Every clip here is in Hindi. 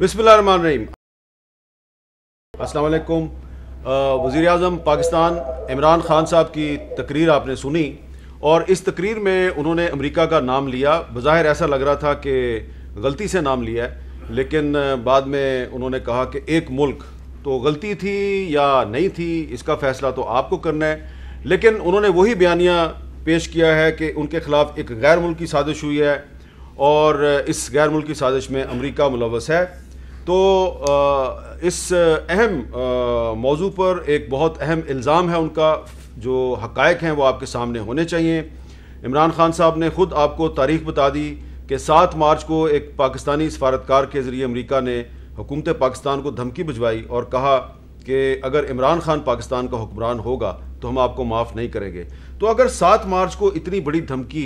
बिस्मिल्लाहिर्रहमानिर्रहीम। अस्सलाम वालेकुम। वज़ीर आज़म पाकिस्तान इमरान खान साहब की तकरीर आपने सुनी और इस तकरीर में उन्होंने अमेरिका का नाम लिया। बज़ाहिर ऐसा लग रहा था कि गलती से नाम लिया है, लेकिन बाद में उन्होंने कहा कि एक मुल्क, तो गलती थी या नहीं थी इसका फ़ैसला तो आपको करना है। लेकिन उन्होंने वही बयानिया पेश किया है कि उनके ख़िलाफ़ एक गैर मुल्की साजिश हुई है और इस गैर मुल्की साजिश में अमेरिका मुलव्वस है। तो इस अहम मौजू पर एक बहुत अहम इल्ज़ाम है उनका, जो हक़ाइक़ हैं वो आपके सामने होने चाहिए। इमरान खान साहब ने ख़ुद आपको तारीख़ बता दी कि 7 मार्च को एक पाकिस्तानी सफारतकार के ज़रिए अमेरिका ने हुकूमत पाकिस्तान को धमकी भिजवाई और कहा कि अगर इमरान खान पाकिस्तान का हुक्मरान होगा तो हम आपको माफ़ नहीं करेंगे। तो अगर 7 मार्च को इतनी बड़ी धमकी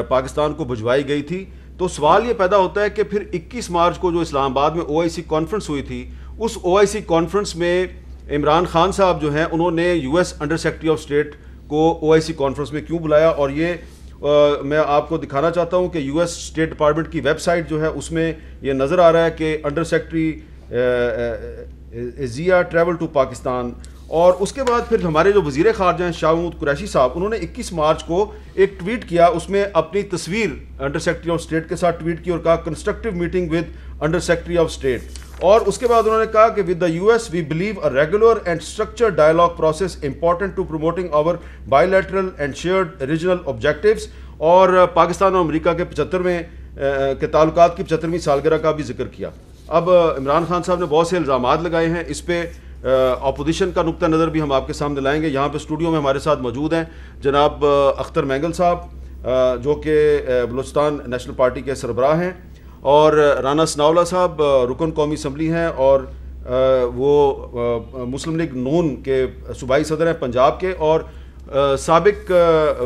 पाकिस्तान को भिजवाई गई थी, तो सवाल ये पैदा होता है कि फिर 21 मार्च को जो इस्लामाबाद में OIC कॉन्फ्रेंस हुई थी, उस OIC कॉन्फ्रेंस में इमरान खान साहब जो हैं उन्होंने US under secretary of state को OIC कॉन्फ्रेंस में क्यों बुलाया। और ये मैं आपको दिखाना चाहता हूँ कि US स्टेट डिपार्टमेंट की वेबसाइट जो है उसमें ये नज़र आ रहा है कि under secretary Zeya travel to Pakistan. और उसके बाद फिर हमारे जो वज़ीर ख़ारजा हैं शाह महमूद कुरैशी साहब, उन्होंने 21 मार्च को एक ट्वीट किया, उसमें अपनी तस्वीर अंडर सेक्रेटरी ऑफ स्टेट के साथ ट्वीट की और कहा constructive meeting with under secretary of state. और उसके बाद उन्होंने कहा कि with the US we believe a regular and structured dialogue process important to promoting our bilateral and shared regional objectives. और पाकिस्तान और अमेरिका के 75वें के ताल्लुकात की 75वीं सालगिरह का भी जिक्र किया। अब इमरान खान साहब ने बहुत से इल्ज़ामात लगाए हैं, इस पर अपोजिशन का नुक्ता नज़र भी हम आपके सामने लाएंगे। यहाँ पे स्टूडियो में हमारे साथ मौजूद हैं जनाब अख्तर मैंगल साहब, जो कि बलूचिस्तान नेशनल पार्टी के सरबराह हैं, और राना सनाउल्लाह साहब रुकन कौमी असम्बली हैं और वो मुस्लिम लीग नून के सूबाई सदर हैं पंजाब के, और साबिक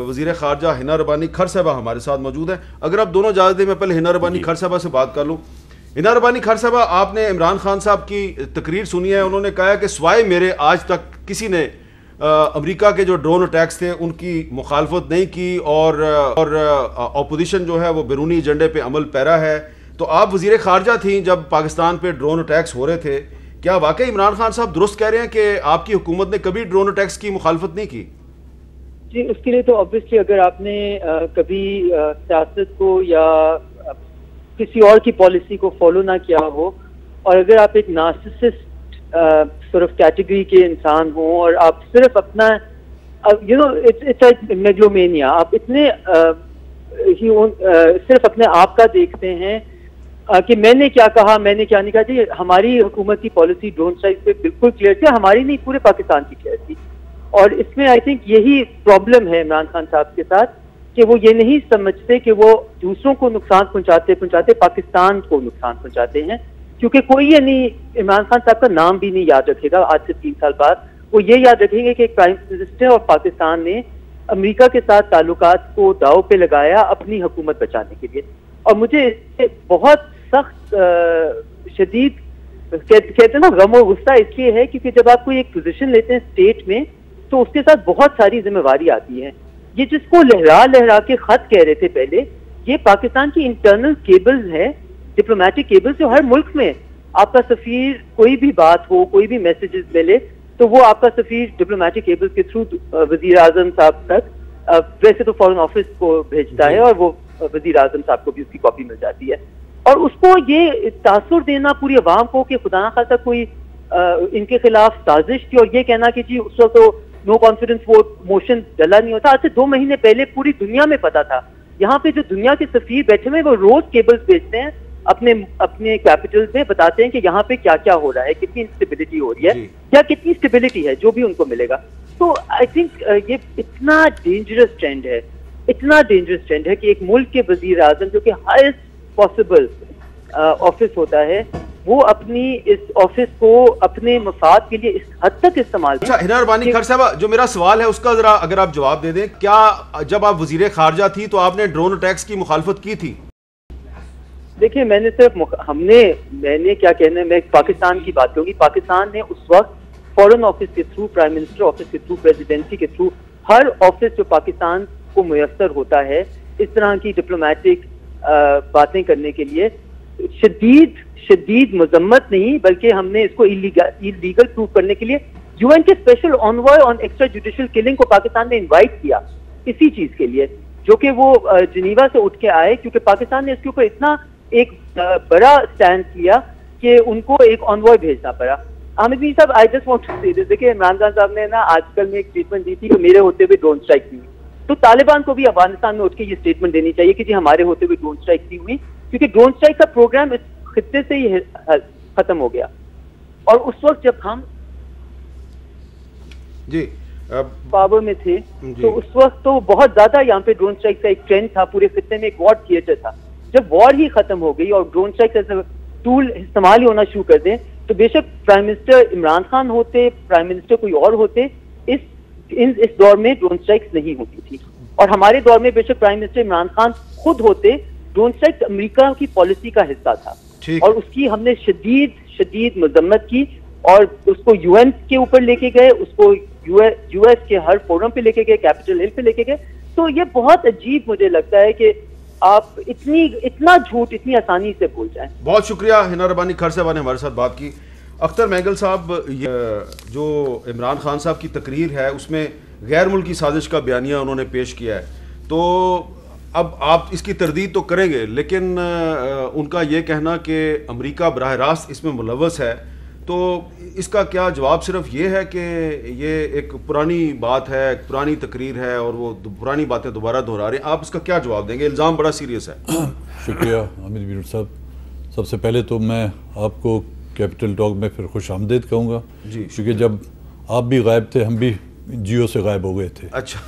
वज़ीर ख़ारजा हिना रबानी खर साहबा हमारे साथ मौजूद हैं। अगर आप दोनों इजाज़त दें, मैं पहले हिना रबानी खर साहबा से बात कर लूँ। हिना रबानी खर साहबा, आपने इमरान खान साहब की तकरीर सुनी है, उन्होंने कहा है कि स्वाय मेरे आज तक किसी ने अमेरिका के जो ड्रोन अटैक्स थे उनकी मुखालफत नहीं की और अपोजिशन जो है वो बैरूनी एजेंडे पे अमल पैरा है। तो आप वज़ीर ख़ारजा थी जब पाकिस्तान पे ड्रोन अटैक्स हो रहे थे, क्या वाकई इमरान खान साहब दुरुस्त कह रहे हैं कि आपकी हुकूमत ने कभी ड्रोन अटैक्स की मुखालफत नहीं की? जी, उसके लिए तो ऑब्वियसली अगर आपने कभी सियासत को या किसी और की पॉलिसी को फॉलो ना किया हो, और अगर आप एक नार्सिसिस्ट सॉर्ट ऑफ कैटेगरी के इंसान हो और आप सिर्फ अपना इट्स मेगलोमेनिया, आप इतने सिर्फ अपने आप का देखते हैं कि मैंने क्या कहा, मैंने क्या नहीं कहा। जी, हमारी हुकूमत की पॉलिसी ड्रोन स्ट्राइक पे बिल्कुल क्लियर थी, हमारी नहीं पूरे पाकिस्तान की क्लियर थी। और इसमें आई थिंक यही प्रॉब्लम है इमरान खान साहब के साथ कि वो ये नहीं समझते कि वो दूसरों को नुकसान पहुंचाते पाकिस्तान को नुकसान पहुंचाते हैं, क्योंकि कोई ये नहीं, इमरान खान साहब का नाम भी नहीं याद रखेगा आज से 3 साल बाद। वो ये याद रखेंगे कि एक प्राइम मिनिस्टर और पाकिस्तान ने अमेरिका के साथ ताल्लुकात को दांव पे लगाया अपनी हुकूमत बचाने के लिए। और मुझे इससे बहुत सख्त शदीद कहते ना गम और गुस्सा इसलिए है क्योंकि जब आप कोई एक पोजीशन लेते हैं स्टेट में तो उसके साथ बहुत सारी जिम्मेवारी आती है। ये जिसको लहरा के खत कह रहे थे पहले, ये पाकिस्तान की इंटरनल केबल्स है, डिप्लोमेटिक केबल्स, जो हर मुल्क में आपका सफीर कोई भी बात हो, कोई भी मैसेजेस मिले तो वो आपका सफीर डिप्लोमेटिक केबल्स के थ्रू वजीर आजम साहब तक, वैसे तो फॉरेन ऑफिस को भेजता है और वो वजीर आजम साहब को भी उसकी कॉपी मिल जाती है। और उसको ये तासुर देना पूरी अवाम को कि खुदा ना खासा कोई इनके खिलाफ साजिश थी, और ये कहना कि जी उस वक्त तो नो कॉन्फिडेंस वोट मोशन डला नहीं होता। आज से 2 महीने पहले पूरी दुनिया में पता था। यहाँ पे जो दुनिया के सफीर बैठे हुए वो रोज केबल्स भेजते हैं अपने कैपिटल्स में, बताते हैं कि यहाँ पे क्या क्या हो रहा है, कितनी इंस्टेबिलिटी हो रही है या कितनी स्टेबिलिटी है, जो भी उनको मिलेगा। तो आई थिंक ये इतना डेंजरस ट्रेंड है, इतना डेंजरस ट्रेंड है कि एक मुल्क के वजीर आजम जो कि हाईएस्ट पॉसिबल ऑफिस होता है, वो अपनी इस ऑफिस को अपने मफाद के लिए इस हद तक इस्तेमाल। अच्छा हिना रबानी खर साहब, जो मेरा सवाल है उसका जरा अगर आप जवाब दे दें, क्या जब आप वजीर खारजा थी तो आपने ड्रोन अटैक्स की मुखालफत की थी? देखिए, मैंने मैंने क्या कहना है, मैं पाकिस्तान की बात करूंगी। पाकिस्तान ने उस वक्त फॉरेन ऑफिस के थ्रू, प्राइम मिनिस्टर ऑफिस के थ्रू, प्रेसिडेंसी के थ्रू, हर ऑफिस जो पाकिस्तान को मुयस्सर होता है इस तरह की डिप्लोमेटिक बातें करने के लिए, शदीद शदीद मजम्मत नहीं, बल्कि हमने इसको इलीगल प्रूव करने के लिए यूएन के special envoy on extrajudicial killing को पाकिस्तान ने इनवाइट किया इसी चीज के लिए, जो कि वो जिनीवा से उठ के आए, क्योंकि पाकिस्तान ने इसके ऊपर इतना एक बड़ा स्टैंड लिया कि उनको एक ऑनवॉय भेजना पड़ा। आमिर मीर साहब, आई जस्ट वांट टू से दिस, देखिए इमरान खान साहब ने ना आजकल में एक स्टेटमेंट दी थी कि मेरे होते हुए ड्रोन स्ट्राइक नहीं हुई, तो तालिबान को भी अफगानिस्तान में उठ के ये स्टेटमेंट देनी चाहिए कि जी हमारे होते हुए ड्रोन स्ट्राइक नहीं हुई, क्योंकि ड्रोन स्ट्राइक का प्रोग्राम इस खित्ते से ही खत्म हो गया। और उस वक्त जब हम जी पावर में थे तो उस वक्त तो बहुत ज्यादा यहाँ पे ड्रोन स्ट्राइक का एक ट्रेंड था, पूरे खित्ते में एक वॉर थिएटर था। जब वॉर ही खत्म हो गई और ड्रोन स्ट्राइक एज टूल इस्तेमाल ही होना शुरू कर दें, तो बेशक प्राइम मिनिस्टर इमरान खान होते, प्राइम मिनिस्टर कोई और होते, इस दौर में ड्रोन स्ट्राइक्स नहीं होती थी। और हमारे दौर में बेशक प्राइम मिनिस्टर इमरान खान खुद होते, ड्रोन स्ट्राइक्स अमेरिका की पॉलिसी का हिस्सा था और उसकी हमने शदीद मजम्मत की और उसको यूएन के ऊपर लेके गए, उसको यूएस के हर फोरम पे लेके गए, कैपिटल हिल पे लेके गए। तो ये बहुत अजीब मुझे लगता है कि आप इतना झूठ इतनी आसानी से बोल जाएं। बहुत शुक्रिया हिना रब्बानी खर साहब ने हमारे साथ बात की। अख्तर महंगल साहब, जो इमरान खान साहब की तकरीर है उसमें गैर मुल्की साजिश का बयानिया उन्होंने पेश किया है, तो अब आप इसकी तरदीद तो करेंगे, लेकिन उनका ये कहना कि अमेरिका बराह रास्त इसमें मुलव्वस है, तो इसका क्या जवाब सिर्फ ये है कि ये एक पुरानी बात है, एक पुरानी तकरीर है और वो पुरानी बातें दोबारा दोहरा रहे हैं? आप इसका क्या जवाब देंगे? इल्ज़ाम बड़ा सीरियस है। शुक्रिया आमिर मीर साहब। सबसे पहले तो मैं आपको कैपिटल टॉक में फिर खुश आमदेद कहूँगा जी, क्योंकि जब आप भी गायब थे हम भी जियो से गायब हो गए थे। अच्छा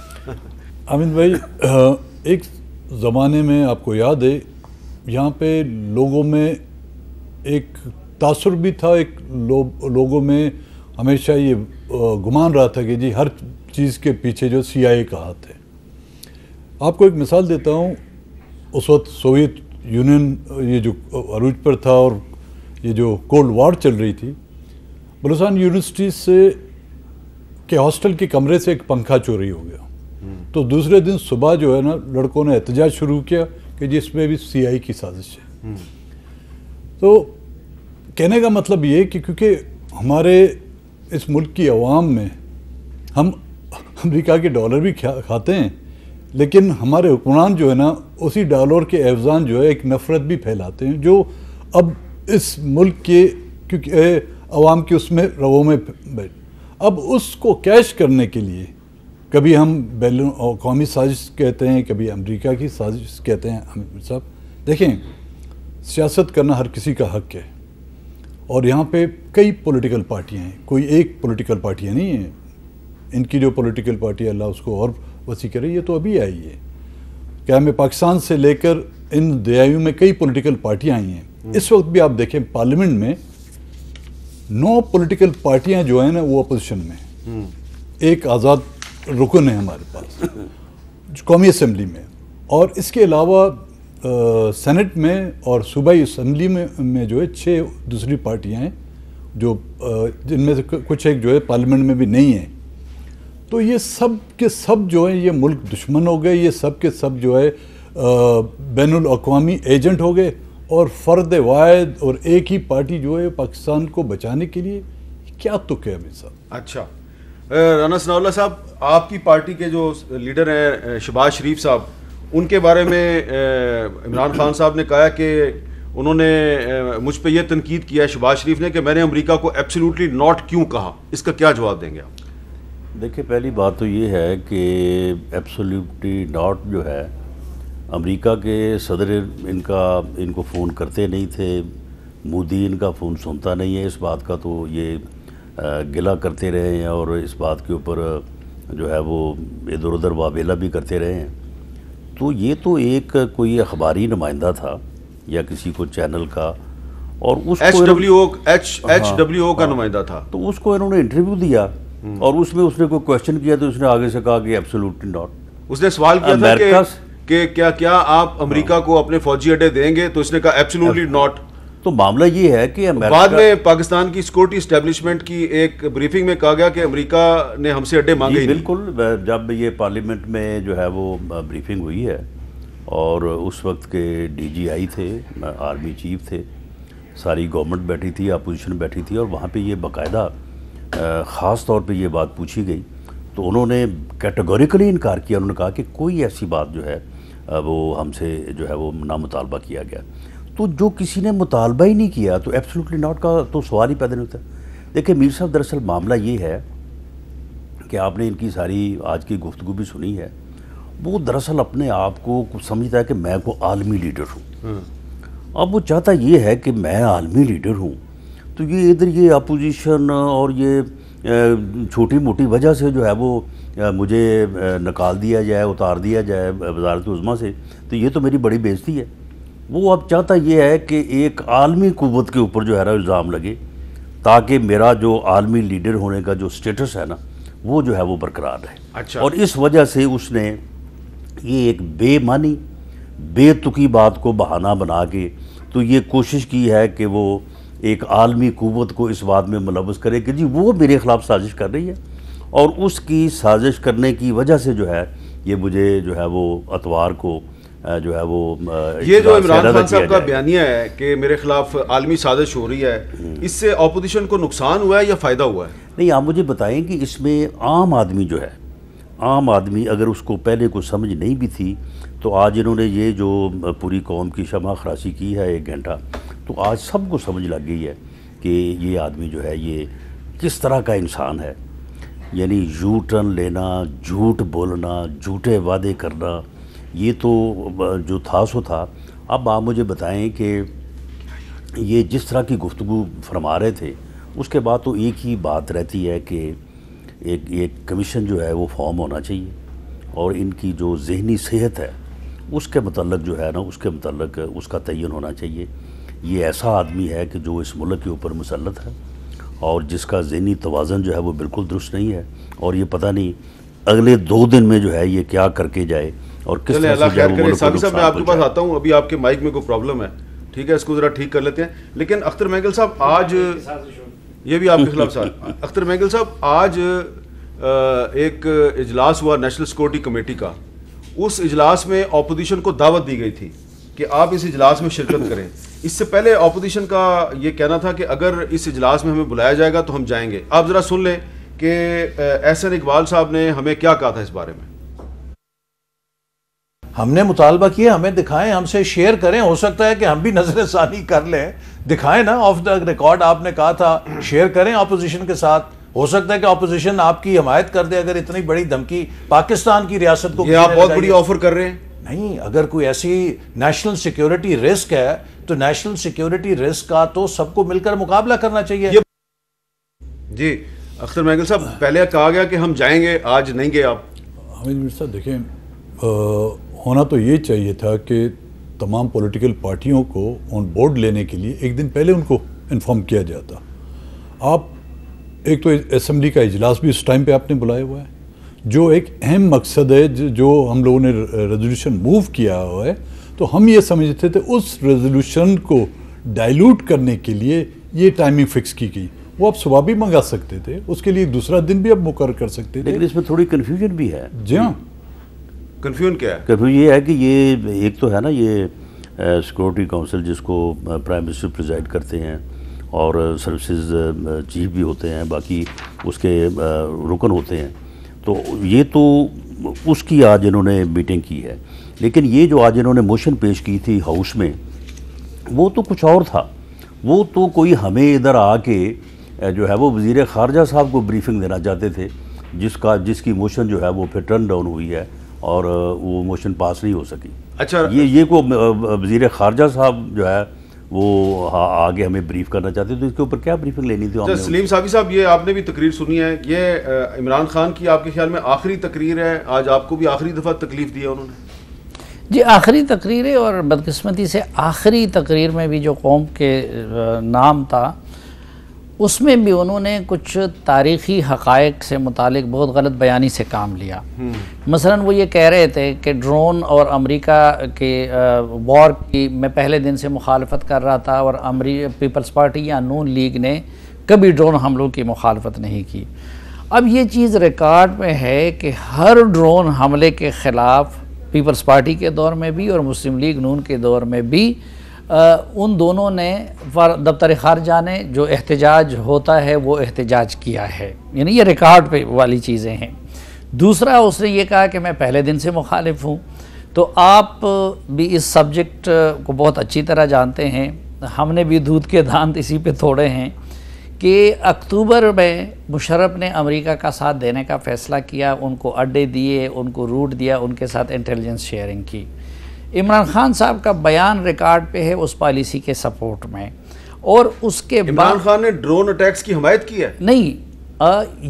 आमिर भाई, एक ज़माने में आपको याद है यहाँ पे लोगों में एक तासुर भी था, एक लोगों में हमेशा ये गुमान रहा था कि जी हर चीज़ के पीछे जो CIA का हाथ है। आपको एक मिसाल देता हूँ, उस वक्त सोवियत यूनियन ये जो अरूज पर था और ये जो कोल्ड वार चल रही थी, बलूचिस्तान यूनिवर्सिटी से के हॉस्टल के कमरे से एक पंखा चोरी हो गया। तो दूसरे दिन सुबह जो है ना, लड़कों ने एहतजाज शुरू किया कि जी इसमें भी CIA की साजिश है। तो कहने का मतलब ये कि क्योंकि हमारे इस मुल्क की आवाम में हम अमेरिका के डॉलर भी खाते हैं, लेकिन हमारे हुक्मरान जो है ना उसी डॉलर के एवजान जो है एक नफ़रत भी फैलाते हैं, जो अब इस मुल्क के क्योंकि आवाम के उसमें रवों में बैठ, अब उसको कैश करने के लिए कभी हम बैरून कौमी साजिश कहते हैं, कभी अमेरिका की साजिश कहते हैं। आमिर साहब देखें, सियासत करना हर किसी का हक है और यहाँ पे कई पॉलिटिकल पार्टियाँ हैं, कोई एक पॉलिटिकल पार्टियाँ नहीं हैं। इनकी जो पॉलिटिकल पार्टी अल्लाह उसको और वसी करे, ये तो अभी आई है। क्या में पाकिस्तान से लेकर इन दयायु में कई पॉलिटिकल पार्टियाँ आई हैं। इस वक्त भी आप देखें पार्लियामेंट में 9 पॉलिटिकल पार्टियाँ जो हैं ना वो अपोजिशन में, एक आज़ाद रुकन है हमारे पास कौमी असम्बली में, और इसके अलावा सेनेट में और सूबाई असम्बली में जो है 6 दूसरी पार्टियां हैं जो जिनमें से कुछ एक जो है पार्लियामेंट में भी नहीं है। तो ये सब के सब जो है ये मुल्क दुश्मन हो गए, ये सब के सब जो है बैनुल अक़वामी एजेंट हो गए और फ़र्द वाहिद और एक ही पार्टी जो है पाकिस्तान को बचाने के लिए क्या तुक है अमिर साहब। अच्छा, राना सनाउल्लाह साहब, आपकी पार्टी के जो लीडर हैं शहबाज शरीफ साहब, उनके बारे में इमरान खान साहब ने कहा कि उन्होंने मुझ पे ये तनकीद किया है शहबाज शरीफ ने कि मैंने अमेरिका को एब्सोल्युटली नॉट क्यों कहा। इसका क्या जवाब देंगे आप? देखिए, पहली बात तो ये है कि एब्सोल्युटली नॉट जो है, अमेरिका के सदर इनको फ़ोन करते नहीं थे, मोदी इनका फ़ोन सुनता नहीं है, इस बात का तो ये गिला करते रहे हैं और इस बात के ऊपर जो है वो इधर उधर वावेला भी करते रहे हैं। तो ये तो एक कोई अखबारी नुमाइंदा था या किसी को चैनल का, और उसको HWO का नुमाइंदा था, तो उसको इन्होंने इंटरव्यू दिया और उसमें उसने कोई क्वेश्चन किया तो उसने आगे से कहा कि एब्सोल्युटली नॉट। उसने सवाल किया था कि क्या आप अमेरिका को अपने फौजी अड्डे देंगे, तो इसने कहा एब्सोल्युटली नॉट। तो मामला ये है कि बाद में पाकिस्तान की सिक्योरिटी एस्टेब्लिशमेंट की एक ब्रीफिंग में कहा गया कि अमेरिका ने हमसे अड्डे मांगे। बिल्कुल, जब ये पार्लियामेंट में जो है वो ब्रीफिंग हुई है और उस वक्त के DGI थे, आर्मी चीफ थे, सारी गवर्नमेंट बैठी थी, अपोजिशन बैठी थी, और वहाँ पे ये बाकायदा ख़ास तौर पे ये बात पूछी गई तो उन्होंने कैटेगोरिकली इनकार किया। उन्होंने कहा कि कोई ऐसी बात जो है वो हमसे जो है वो ना मुतालबा किया गया। तो जो किसी ने मुतालबा ही नहीं किया तो एब्सोल्युटली नॉट का तो सवाल ही पैदा नहीं होता। देखिए मीर साहब, दरअसल मामला ये है कि आपने इनकी सारी आज की गुफ्तगू भी सुनी है। वो दरअसल अपने आप को समझता है कि मैं को आलमी लीडर हूँ। अब वो चाहता ये है कि मैं आलमी लीडर हूँ, तो ये इधर ये अपोजिशन और ये छोटी मोटी वजह से जो है वो मुझे निकाल दिया जाए, उतार दिया जाए वज़ारत उज़्मा से, तो ये तो मेरी बड़ी बेइज्जती है। वो अब चाहता ये है कि एक आलमी क़ुव्वत के ऊपर जो है ना इल्ज़ाम लगे, ताकि मेरा जो आलमी लीडर होने का जो स्टेटस है ना वो जो है वो बरकरार रहे। अच्छा। और इस वजह से उसने ये एक बेमानी बेतुकी बात को बहाना बना के तो ये कोशिश की है कि वो एक आलमी क़ुव्वत को इस बात में मुलव्वस करे कि जी वो मेरे ख़िलाफ़ साजिश कर रही है, और उसकी साजिश करने की वजह से जो है ये मुझे जो है वो अतवार को जो है वो ये जो इमरान खान साहब का बयानिया है कि मेरे खिलाफ आलमी साजिश हो रही है, इससे अपोजिशन को नुकसान हुआ है या फ़ायदा हुआ है? नहीं, आप मुझे बताएं कि इसमें आम आदमी जो है, आम आदमी अगर उसको पहले कुछ समझ नहीं भी थी तो आज इन्होंने ये जो पूरी कौम की शमा खराशी की है 1 घंटा, तो आज सबको समझ लग गई है कि ये आदमी जो है ये किस तरह का इंसान है। यानी यू टर्न लेना, झूठ बोलना, झूठे वादे करना, ये तो जो था सो था। अब आप मुझे बताएं कि ये जिस तरह की गुफ्तगू फरमा रहे थे उसके बाद तो एक ही बात रहती है कि एक कमीशन जो है वो फॉर्म होना चाहिए, और इनकी जो ज़हनी सेहत है उसके मतलब जो है ना उसके मतलब उसका तयन होना चाहिए। ये ऐसा आदमी है कि जो इस मुल्क के ऊपर मुसल्लत है और जिसका ज़हनी तवाज़न जो है वो बिल्कुल दुरुस्त नहीं है, और ये पता नहीं अगले 2 दिन में जो है ये क्या करके जाए और किस तरह से जाए। साबिर साहब, मैं आपके पास आता हूँ, अभी आपके माइक में कोई प्रॉब्लम है, ठीक है, इसको ज़रा ठीक कर लेते हैं। लेकिन अख्तर महंगल साहब, आज ये भी आपके खिलाफ साहब अख्तर महंगल साहब, आज एक इजलास हुआ नेशनल सिक्योरिटी कमेटी का। उस इजलास में अपोजिशन को दावत दी गई थी कि आप इस इजलास में शिरकत करें। इससे पहले अपोजिशन का ये कहना था कि अगर इस इजलास में हमें बुलाया जाएगा तो हम जाएंगे। आप ज़रा सुन लें कि एहसन इकबाल साहब ने हमें क्या कहा था इस बारे में। हमने मुतालबा किया, हमें दिखाएं, हमसे शेयर करें, हो सकता है कि हम भी नजरसानी कर लें, दिखाएं ना, ऑफ द रिकॉर्ड आपने कहा था शेयर करें अपोजिशन के साथ। हो सकता है कि अपोजिशन आपकी हिमायत कर दे। अगर इतनी बड़ी धमकी पाकिस्तान की रियासत को, ये आप बहुत बड़ी ऑफर कर रहे हैं। नहीं, अगर कोई ऐसी नेशनल सिक्योरिटी रिस्क है तो नेशनल सिक्योरिटी रिस्क का तो सबको मिलकर मुकाबला करना चाहिए। जी अख्तर महंगल साहब, पहले कहा गया कि हम जाएंगे, आज नहीं गए आप। हामिद मीर साहब, देखें, होना तो ये चाहिए था कि तमाम पॉलिटिकल पार्टियों को ऑन बोर्ड लेने के लिए एक दिन पहले उनको इन्फॉर्म किया जाता। आप एक तो असेंबली का इजलास भी उस टाइम पे आपने बुलाया हुआ है, जो एक अहम मकसद है जो हम लोगों ने रेजोल्यूशन मूव किया हुआ है, तो हम ये समझते थे उस रेजोल्यूशन को डाइल्यूट करने के लिए ये टाइमिंग फिक्स की गई। वो आप सुबह भी मंगा सकते थे, उसके लिए दूसरा दिन भी आप मुकर्रर कर सकते थे। लेकिन इसमें थोड़ी कन्फ्यूजन भी है। जी हाँ, कन्फ्यूजन क्या है? कन्फ्यूजन ये है कि ये एक तो है ना ये सिक्योरिटी काउंसिल जिसको प्राइम मिनिस्टर प्रिजाइड करते हैं और सर्विसेज चीफ भी होते हैं, बाकी उसके रुकन होते हैं, तो ये तो उसकी आज इन्होंने मीटिंग की है। लेकिन ये जो आज इन्होंने मोशन पेश की थी हाउस में, वो तो कुछ और था। वो तो कोई हमें इधर आके जो है वो वज़ीर ख़ारजा साहब को ब्रीफिंग देना चाहते थे, जिसकी मोशन जो है वो फिर टर्न डाउन हुई है और वो मोशन पास नहीं हो सकी। अच्छा, ये को वज़ीर ख़ारजा साहब जो है वो आगे हमें ब्रीफ करना चाहते थे, तो इसके ऊपर क्या ब्रीफिंग लेनी थी? अच्छा, सलीम साबी साहब, ये आपने भी तकरीर सुनी है, ये इमरान खान की आपके ख्याल में आखिरी तकरीर है? आज आपको भी आखिरी दफ़ा तकलीफ़ दी है उन्होंने? जी, आखिरी तकरीर है, और बदकिस्मती से आखिरी तकरीर में भी जो कौम के नाम था उसमें भी उन्होंने कुछ तारीख़ी हक़ाइक़ से मुतालिक बहुत गलत बयानी से काम लिया। मसलन वो ये कह रहे थे कि ड्रोन और अमेरिका के वॉर की मैं पहले दिन से मुखालफत कर रहा था, और पीपल्स पार्टी या नून लीग ने कभी ड्रोन हमलों की मुखालफत नहीं की। अब ये चीज़ रिकॉर्ड में है कि हर ड्रोन हमले के ख़िलाफ़ पीपल्स पार्टी के दौर में भी और मुस्लिम लीग नून के दौर में भी उन दोनों ने दफ्तर खारजा ने जो एहतजाज होता है वो एहतजाज किया है, यानी ये रिकॉर्ड पे वाली चीज़ें हैं। दूसरा, उसने ये कहा कि मैं पहले दिन से मुखालिफ हूँ। तो आप भी इस सब्जेक्ट को बहुत अच्छी तरह जानते हैं, हमने भी दूध के दांत इसी पे तोड़े हैं कि अक्टूबर में मुशर्रफ ने अमेरिका का साथ देने का फ़ैसला किया, उनको अड्डे दिए, उनको रूट दिया, उनके साथ इंटेलिजेंस शेयरिंग की। इमरान खान साहब का बयान रिकॉर्ड पे है उस पॉलिसी के सपोर्ट में, और उसके बाद इमरान खान ने ड्रोन अटैक्स की हिमायत की है? नहीं,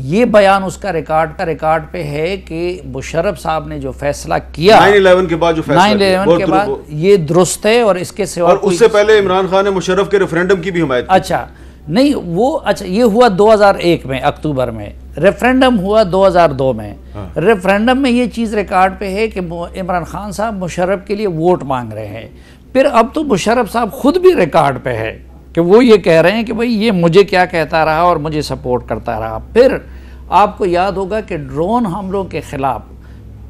ये बयान उसका रिकॉर्ड पे है कि मुशर्रफ साहब ने जो फैसला किया 9/11 के बाद, जो फैसला 9/11 के बाद, ये दुरुस्त है। और इसके सिवा, और उससे पहले इमरान खान ने मुशर्रफ के रेफरेंडम की भी हिमायत की। अच्छा नहीं, वो अच्छा ये हुआ 2001 में अक्टूबर में, रेफरेंडम हुआ 2002 में। रेफरेंडम में ये चीज़ रिकॉर्ड पे है कि इमरान खान साहब मुशर्रफ के लिए वोट मांग रहे हैं। फिर अब तो मुशर्रफ साहब खुद भी रिकॉर्ड पे है कि वो ये कह रहे हैं कि भाई ये मुझे क्या कहता रहा और मुझे सपोर्ट करता रहा। फिर आपको याद होगा कि ड्रोन हमलों के ख़िलाफ़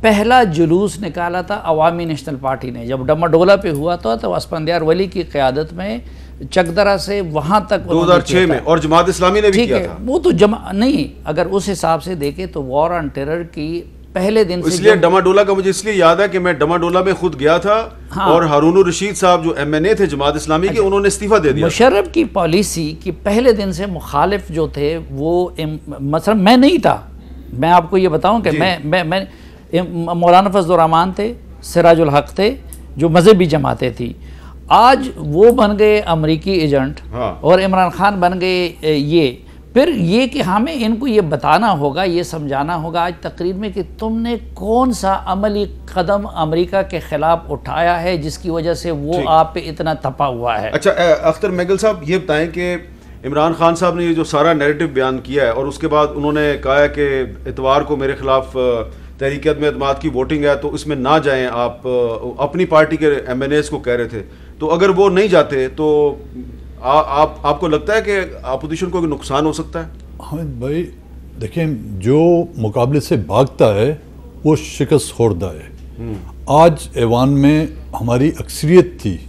पहला जुलूस निकाला था अवामी नेशनल पार्टी ने, जब डमाडोला पे हुआ था तो असफंदियार वली की क़यादत में चकदरा से वहाँ तक 2006 में, और जमात इस्लामी ने भी किया था। वो तो नहीं, अगर उस हिसाब से देखें तो वॉर ऑन टेरर की पहले दिन से, इसलिए डमाडोला का मुझे इसलिए याद है कि मैं डमाडोला में खुद गया था। हाँ। और हारून रशीद साहब जो MNA थे जमात इस्लामी के, उन्होंने इस्तीफा दे दिया। मुशर्रफ की पॉलिसी की पहले दिन से मुखालिफ जो थे वो मसलन मैं नहीं था। मैं आपको ये बताऊं कि मैं मौलाना फजल रहमान थे, सिराजुल हक थे, जो मजहबी जमातें थी। आज वो बन गए अमरीकी एजेंट। हाँ। और इमरान खान बन गए ये। फिर ये कि हमें इनको ये बताना होगा, ये समझाना होगा आज तकरीर में कि तुमने कौन सा अमली कदम अमेरिका के ख़िलाफ़ उठाया है जिसकी वजह से वो आप पे इतना तपा हुआ है। अच्छा अख्तर मेगल साहब, ये बताएं कि इमरान खान साहब ने ये जो सारा नैरेटिव बयान किया है और उसके बाद उन्होंने कहा है कि इतवार को मेरे खिलाफ तहरीक अदम एतमाद की वोटिंग है तो इसमें ना जाएं आप, अपनी पार्टी के MNAs को कह रहे थे। तो अगर वो नहीं जाते तो आपको लगता है कि अपोजिशन को नुकसान हो सकता है? हाँ भाई देखिए, जो मुकाबले से भागता है वो शिकस्त खोरदा है। आज ऐवान में हमारी अक्सरियत थी,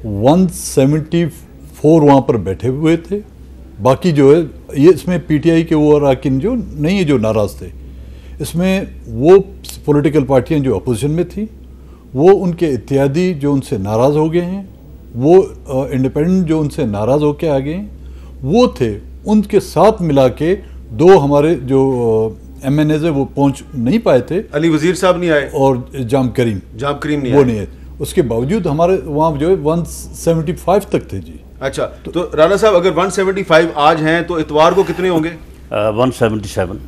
174 वहाँ पर बैठे हुए थे। बाकी जो है ये इसमें PTI के वो अरकान जो नहीं है, जो नाराज़ थे, इसमें वो पॉलिटिकल पार्टियाँ जो अपोजिशन में थी, वो उनके इत्यादी जो उनसे नाराज़ हो गए हैं, वो इंडिपेंडेंट जो उनसे नाराज़ होकर आ गए वो थे। उनके साथ मिला के दो हमारे जो MNAs है वो पहुंच नहीं पाए थे। अली वजीर साहब नहीं आए और जाम करीम नहीं वो नहीं आए। उसके बावजूद हमारे वहाँ जो है 175 तक थे जी। अच्छा, तो राना साहब अगर 175 आज हैं तो इतवार को कितने होंगे? 177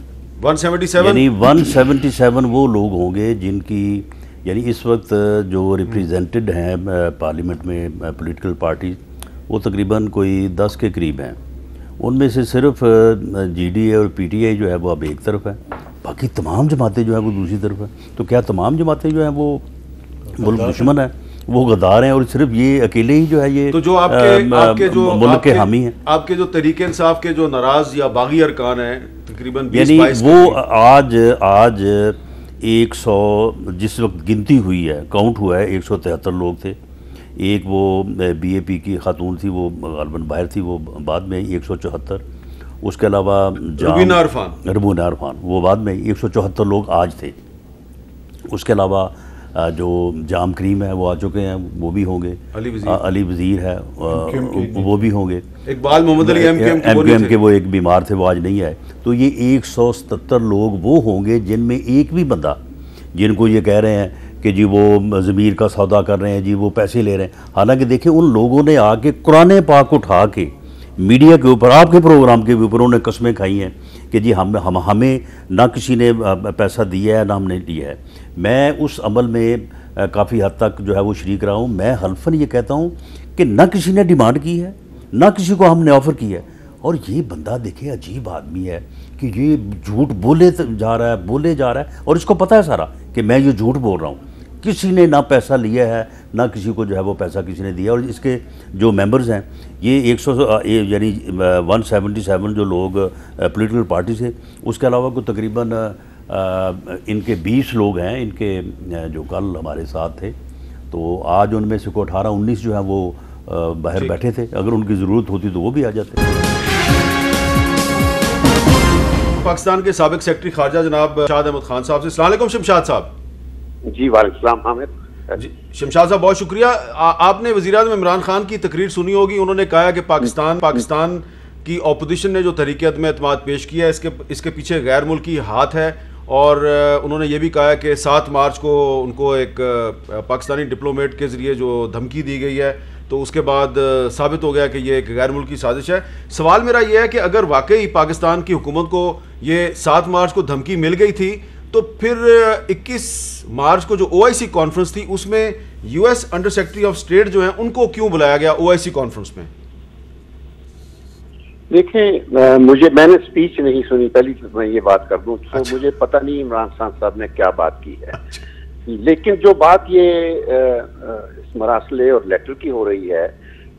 यानी 177 वो लोग होंगे जिनकी, यानी इस वक्त जो रिप्रेजेंटेड हैं पार्लियामेंट में पॉलिटिकल पार्टी, वो तकरीबन कोई 10 के करीब हैं। उनमें से सिर्फ GDA और PTI जो है वो अब एक तरफ है, बाकी तमाम जमातें जो है वो दूसरी तरफ है। तो क्या तमाम जमातें जो हैं वो मुल्क दुश्मन है, वो गद्दार हैं, और सिर्फ ये अकेले ही जो है ये तो जो आपके जो मुल्क के हामी हैं? आपके जो तहरीक इंसाफ के जो नाराज या बागी अरकान हैं तकरीबन 20-22 वो आज 100 जिस वक्त गिनती हुई है, काउंट हुआ है, 173 लोग थे। एक वो BAP की खातून थी, वो गलबन बाहर थी, वो बाद में 174। उसके अलावा रुबीना इरफान वो बाद में 174 लोग आज थे। उसके अलावा जो जाम करीम है वो आ चुके हैं, वो भी होंगे। अली वजीर है वो भी होंगे। इकबाल मोहम्मद अली MKM के वो एक बीमार थे, वो आज नहीं आए। तो ये 177 लोग वो होंगे जिनमें एक भी बंदा, जिनको ये कह रहे हैं कि जी वो ज़मीर का सौदा कर रहे हैं, जी वो पैसे ले रहे हैं। हालांकि देखिए उन लोगों ने आके कुरान पाक उठा के मीडिया के ऊपर, आपके प्रोग्राम के ऊपर उन्होंने कस्में खाई हैं कि जी हमें ना किसी ने पैसा दिया है ना हमने लिया है। मैं उस अमल में काफ़ी हद तक जो है वो शरीक रहा हूँ। मैं हल्फन ये कहता हूँ कि ना किसी ने डिमांड की है, ना किसी को हमने ऑफ़र किया है। और ये बंदा देखिए अजीब आदमी है कि ये झूठ बोले जा रहा है और इसको पता है सारा कि मैं ये झूठ बोल रहा हूँ। किसी ने ना पैसा लिया है, ना किसी को जो है वो पैसा किसी ने दिया। और इसके जो मेंबर्स हैं ये 177 जो लोग पॉलिटिकल पार्टी से, उसके अलावा को तकरीबन इनके 20 लोग हैं, इनके जो कल हमारे साथ थे। तो आज उनमें से को 18-19 जो है वो बाहर बैठे थे, अगर उनकी ज़रूरत होती तो वो भी आ जाते। पाकिस्तान के साबिक सेक्रेटरी खारजा जनाब शमशाद अहमद खान साहब से। अस्सलाम वालेकुम शमशाद साहब। जी वालेकुम हामिद जी शमशाद साहब बहुत शुक्रिया। आपने वज़ीर-ए-आज़म इमरान खान की तकरीर सुनी होगी, उन्होंने कहा कि पाकिस्तान की अपोजिशन ने जो तहरीक अदम एतमाद पेश किया है इसके पीछे गैर मुल्की हाथ है, और उन्होंने ये भी कहा कि 7 मार्च को उनको एक पाकिस्तानी डिप्लोमेट के ज़रिए जो धमकी दी गई है तो उसके बाद साबित हो गया कि ये एक गैर मुल्की साजिश है। सवाल मेरा ये है कि अगर वाकई पाकिस्तान की हुकूमत को ये 7 मार्च को धमकी मिल गई थी तो फिर 21 मार्च को जो OIC कॉन्फ्रेंस थी उसमें US under secretary of state जो हैं उनको क्यों बुलाया गया OIC कॉन्फ्रेंस में? देखें, मैंने स्पीच नहीं सुनी, पहली मैं ये बात कर दूं तो मुझे पता नहीं इमरान खान साहब ने क्या बात की है। लेकिन जो बात ये इस मरासले और लेटर की हो रही है,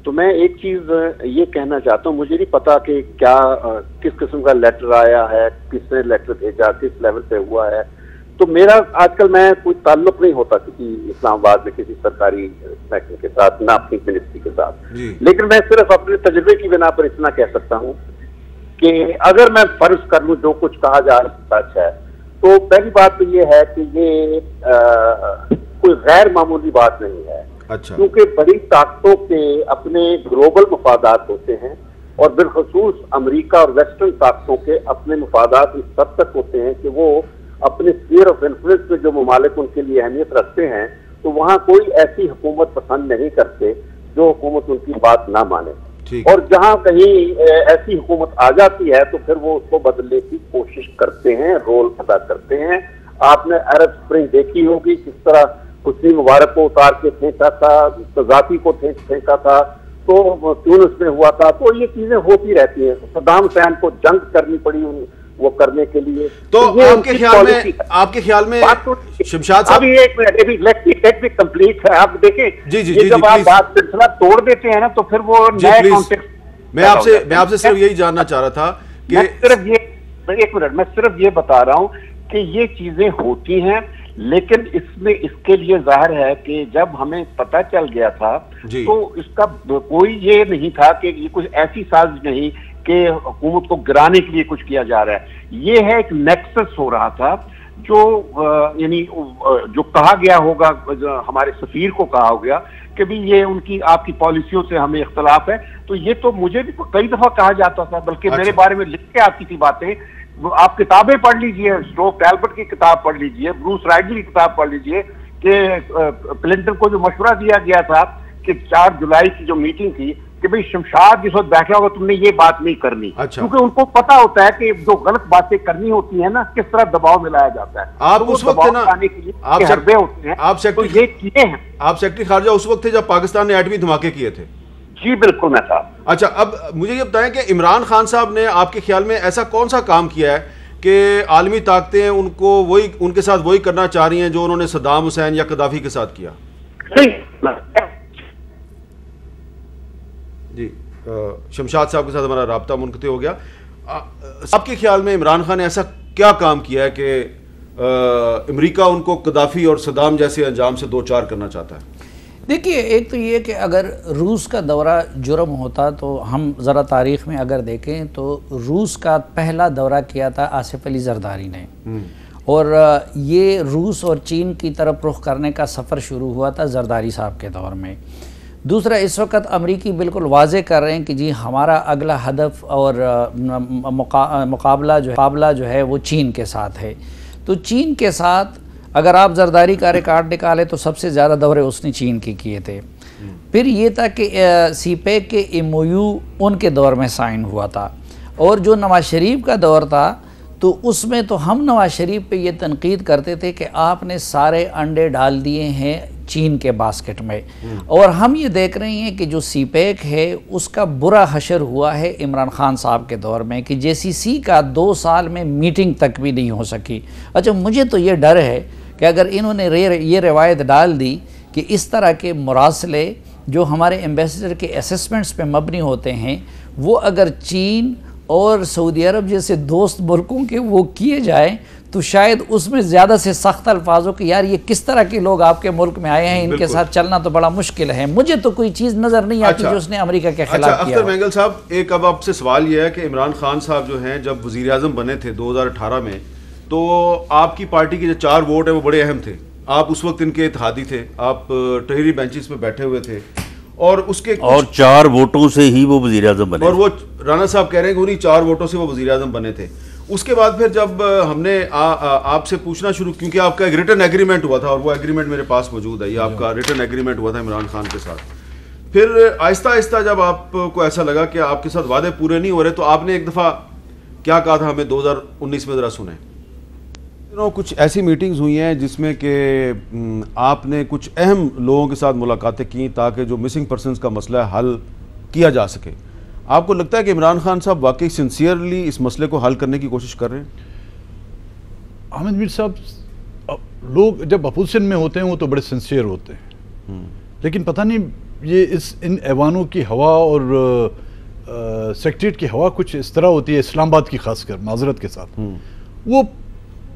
तो मैं एक चीज ये कहना चाहता हूँ, मुझे नहीं पता कि क्या किस किस्म का लेटर आया है, किसने लेटर भेजा, किस लेवल पे हुआ है। तो मेरा आजकल मैं कोई ताल्लुक नहीं होता किसी इस्लामाबाद में किसी सरकारी महकमे के साथ, ना अपनी मिनिस्ट्री के साथ, लेकिन मैं सिर्फ अपने तजुर्बे की बिना पर इतना कह सकता हूँ कि अगर मैं फर्ज कर लूँ जो कुछ कहा जा रहा सच है, तो पहली बात तो ये है कि ये कोई गैर मामूली बात नहीं है। अच्छा। क्योंकि बड़ी ताकतों के अपने ग्लोबल मफादात होते हैं और बिलखसूस अमेरिका और वेस्टर्न ताकतों के अपने मफादात इस हद तक होते हैं कि वो अपने स्फीयर ऑफ इन्फ्लुएंस में जो ममालिक उनके लिए अहमियत रखते हैं, तो वहाँ कोई ऐसी हुकूमत पसंद नहीं करते जो हुकूमत उनकी बात ना माने। और जहाँ कहीं ऐसी हुकूमत आ जाती है तो फिर वो उसको बदलने की कोशिश करते हैं, रोल अदा करते हैं। आपने अरब स्प्रिंग देखी होगी, किस तरह हुस्नी मुबारक को उतार के फेंका था, कज़ाफी को फेंका था, तो ट्यूनिस में हुआ था। तो ये चीजें होती रहती हैं। सद्दाम हुसैन को जंग करनी पड़ी वो करने के लिए। तो आपके ख्याल में शमशाद साहब, अभी एक मिनट, लेट मी कंप्लीट है। आप देखें, जब आप बात सिलसिला तोड़ देते हैं ना तो फिर वो नया कॉन्टेक्स्ट। मैं आपसे सिर्फ यही जानना चाह रहा था कि मैं सिर्फ ये बता रहा हूँ कि ये चीजें होती हैं, लेकिन इसके लिए जाहिर है कि जब हमें पता चल गया था तो इसका कोई ये नहीं था कि ये कुछ ऐसी साजिश नहीं कि हुकूमत को गिराने के लिए कुछ किया जा रहा है। ये है एक नेक्सस हो रहा था जो यानी जो कहा गया होगा, हमारे सफीर को कहा हो गया कि भी ये उनकी आपकी पॉलिसियों से हमें इख्तलाफ है। तो ये तो मुझे भी कई दफा कहा जाता था, बल्कि मेरे बारे में लिख के आती थी बातें। आप किताबें पढ़ लीजिए, स्टोव टैल्बर्ट की किताब पढ़ लीजिए, ब्रूस राइडल की किताब पढ़ लीजिए कि क्लिंटन को जो मशवरा दिया गया था कि 4 जुलाई की जो मीटिंग थी कि भाई शमशाद जिस वक्त बैठा होगा तुमने ये बात नहीं करनी। क्योंकि उनको पता होता है कि जो गलत बातें करनी होती है ना, किस तरह दबाव में लाया जाता है। आप उस वक्त ना हरबे होते हैं, आप सेक्रेटरी खारजा उस वक्त थे जब पाकिस्तान ने एटमी धमाके किए थे? जी बिल्कुल मैं था। अच्छा, अब मुझे ये बताएं कि इमरान खान साहब ने आपके ख्याल में ऐसा कौन सा काम किया है कि आलमी ताकतें उनके साथ वही करना चाह रही हैं जो उन्होंने सद्दाम हुसैन या कदाफी के साथ किया? जी शमशाद साहब के साथ हमारा राब्ता मुनक़ते हो गया। आपके ख्याल में इमरान खान ने ऐसा क्या काम किया है कि अमेरिका उनको कदाफी और सद्दाम जैसे अंजाम से 2-4 करना चाहता है? देखिए, एक तो ये कि अगर रूस का दौरा जुर्म होता तो हम ज़रा तारीख़ में अगर देखें तो रूस का पहला दौरा किया था आसिफ अली जरदारी ने, और ये रूस और चीन की तरफ रुख करने का सफ़र शुरू हुआ था जरदारी साहब के दौर में। दूसरा, इस वक्त अमरीकी बिल्कुल वाज़े कर रहे हैं कि जी हमारा अगला हदफ और मुकाबला जो है वो चीन के साथ है। तो चीन के साथ अगर आप जरदारी का रिकॉर्ड निकालें तो सबसे ज़्यादा दौरे उसने चीन के किए थे। फिर ये था कि सीपेक के MOU उनके दौर में साइन हुआ था, और जो नवाज शरीफ का दौर था तो उसमें तो हम नवाज शरीफ पे ये तनकीद करते थे कि आपने सारे अंडे डाल दिए हैं चीन के बास्केट में। और हम ये देख रहे हैं कि जो सीपेक है उसका बुरा हशर हुआ है इमरान खान साहब के दौर में कि JCC का 2 साल में मीटिंग तक भी नहीं हो सकी। अच्छा, मुझे तो ये डर है कि अगर इन्होंने ये रवायत डाल दी कि इस तरह के मुरासले जो हमारे एम्बेसडर के असेसमेंट्स पे मबनी होते हैं वो अगर चीन और सऊदी अरब जैसे दोस्त मुल्कों के वो किए जाएं तो शायद उसमें ज़्यादा से सख्त अल्फाजों कि यार ये किस तरह के लोग आपके मुल्क में आए हैं, इनके साथ चलना तो बड़ा मुश्किल है। मुझे तो कोई चीज़ नज़र नहीं आती जो उसने अमेरिका के खिलाफ किया। अख्तर मेंगल साहब, एक अब आपसे सवाल ये है कि इमरान खान साहब जो हैं जब वज़ीर आज़म बने थे 2018 में, तो आपकी पार्टी के जो 4 वोट है वो बड़े अहम थे। आप उस वक्त इनके इत्तेहादी थे, आप टहरी बेंचेस पे बैठे हुए थे और उसके और 4 वोटों से ही वो वज़ीर आज़म बने, और वो राणा साहब कह रहे हैं कि उन्हीं 4 वोटों से वो वज़ीर आज़म बने थे। उसके बाद फिर जब हमने आपसे पूछना शुरू, क्योंकि आपका एक रिटन एग्रीमेंट हुआ था और वो एग्रीमेंट मेरे पास मौजूद है, ये आपका रिटन एग्रीमेंट हुआ था इमरान खान के साथ। फिर आहिस्ता आहिस्ता जब आपको ऐसा लगा कि आपके साथ वादे पूरे नहीं हो रहे, तो आपने एक दफ़ा क्या कहा था हमें 2019 में, ज़रा सुने। कुछ ऐसी मीटिंग्स हुई हैं जिसमें कि आपने कुछ अहम लोगों के साथ मुलाकातें की ताकि जो मिसिंग पर्सनस का मसला है हल किया जा सके। आपको लगता है कि इमरान खान साहब वाकई सिंसियरली इस मसले को हल करने की कोशिश कर रहे हैं? अहमद मीर साहब, लोग जब अपोजिशन में होते हैं वो तो बड़े सिंसियर होते हैं, लेकिन पता नहीं ये इन ऐवानों की हवा और सेक्रेटरीट की हवा कुछ इस तरह होती है, इस्लामाबाद की खासकर, माजरत के साथ, वो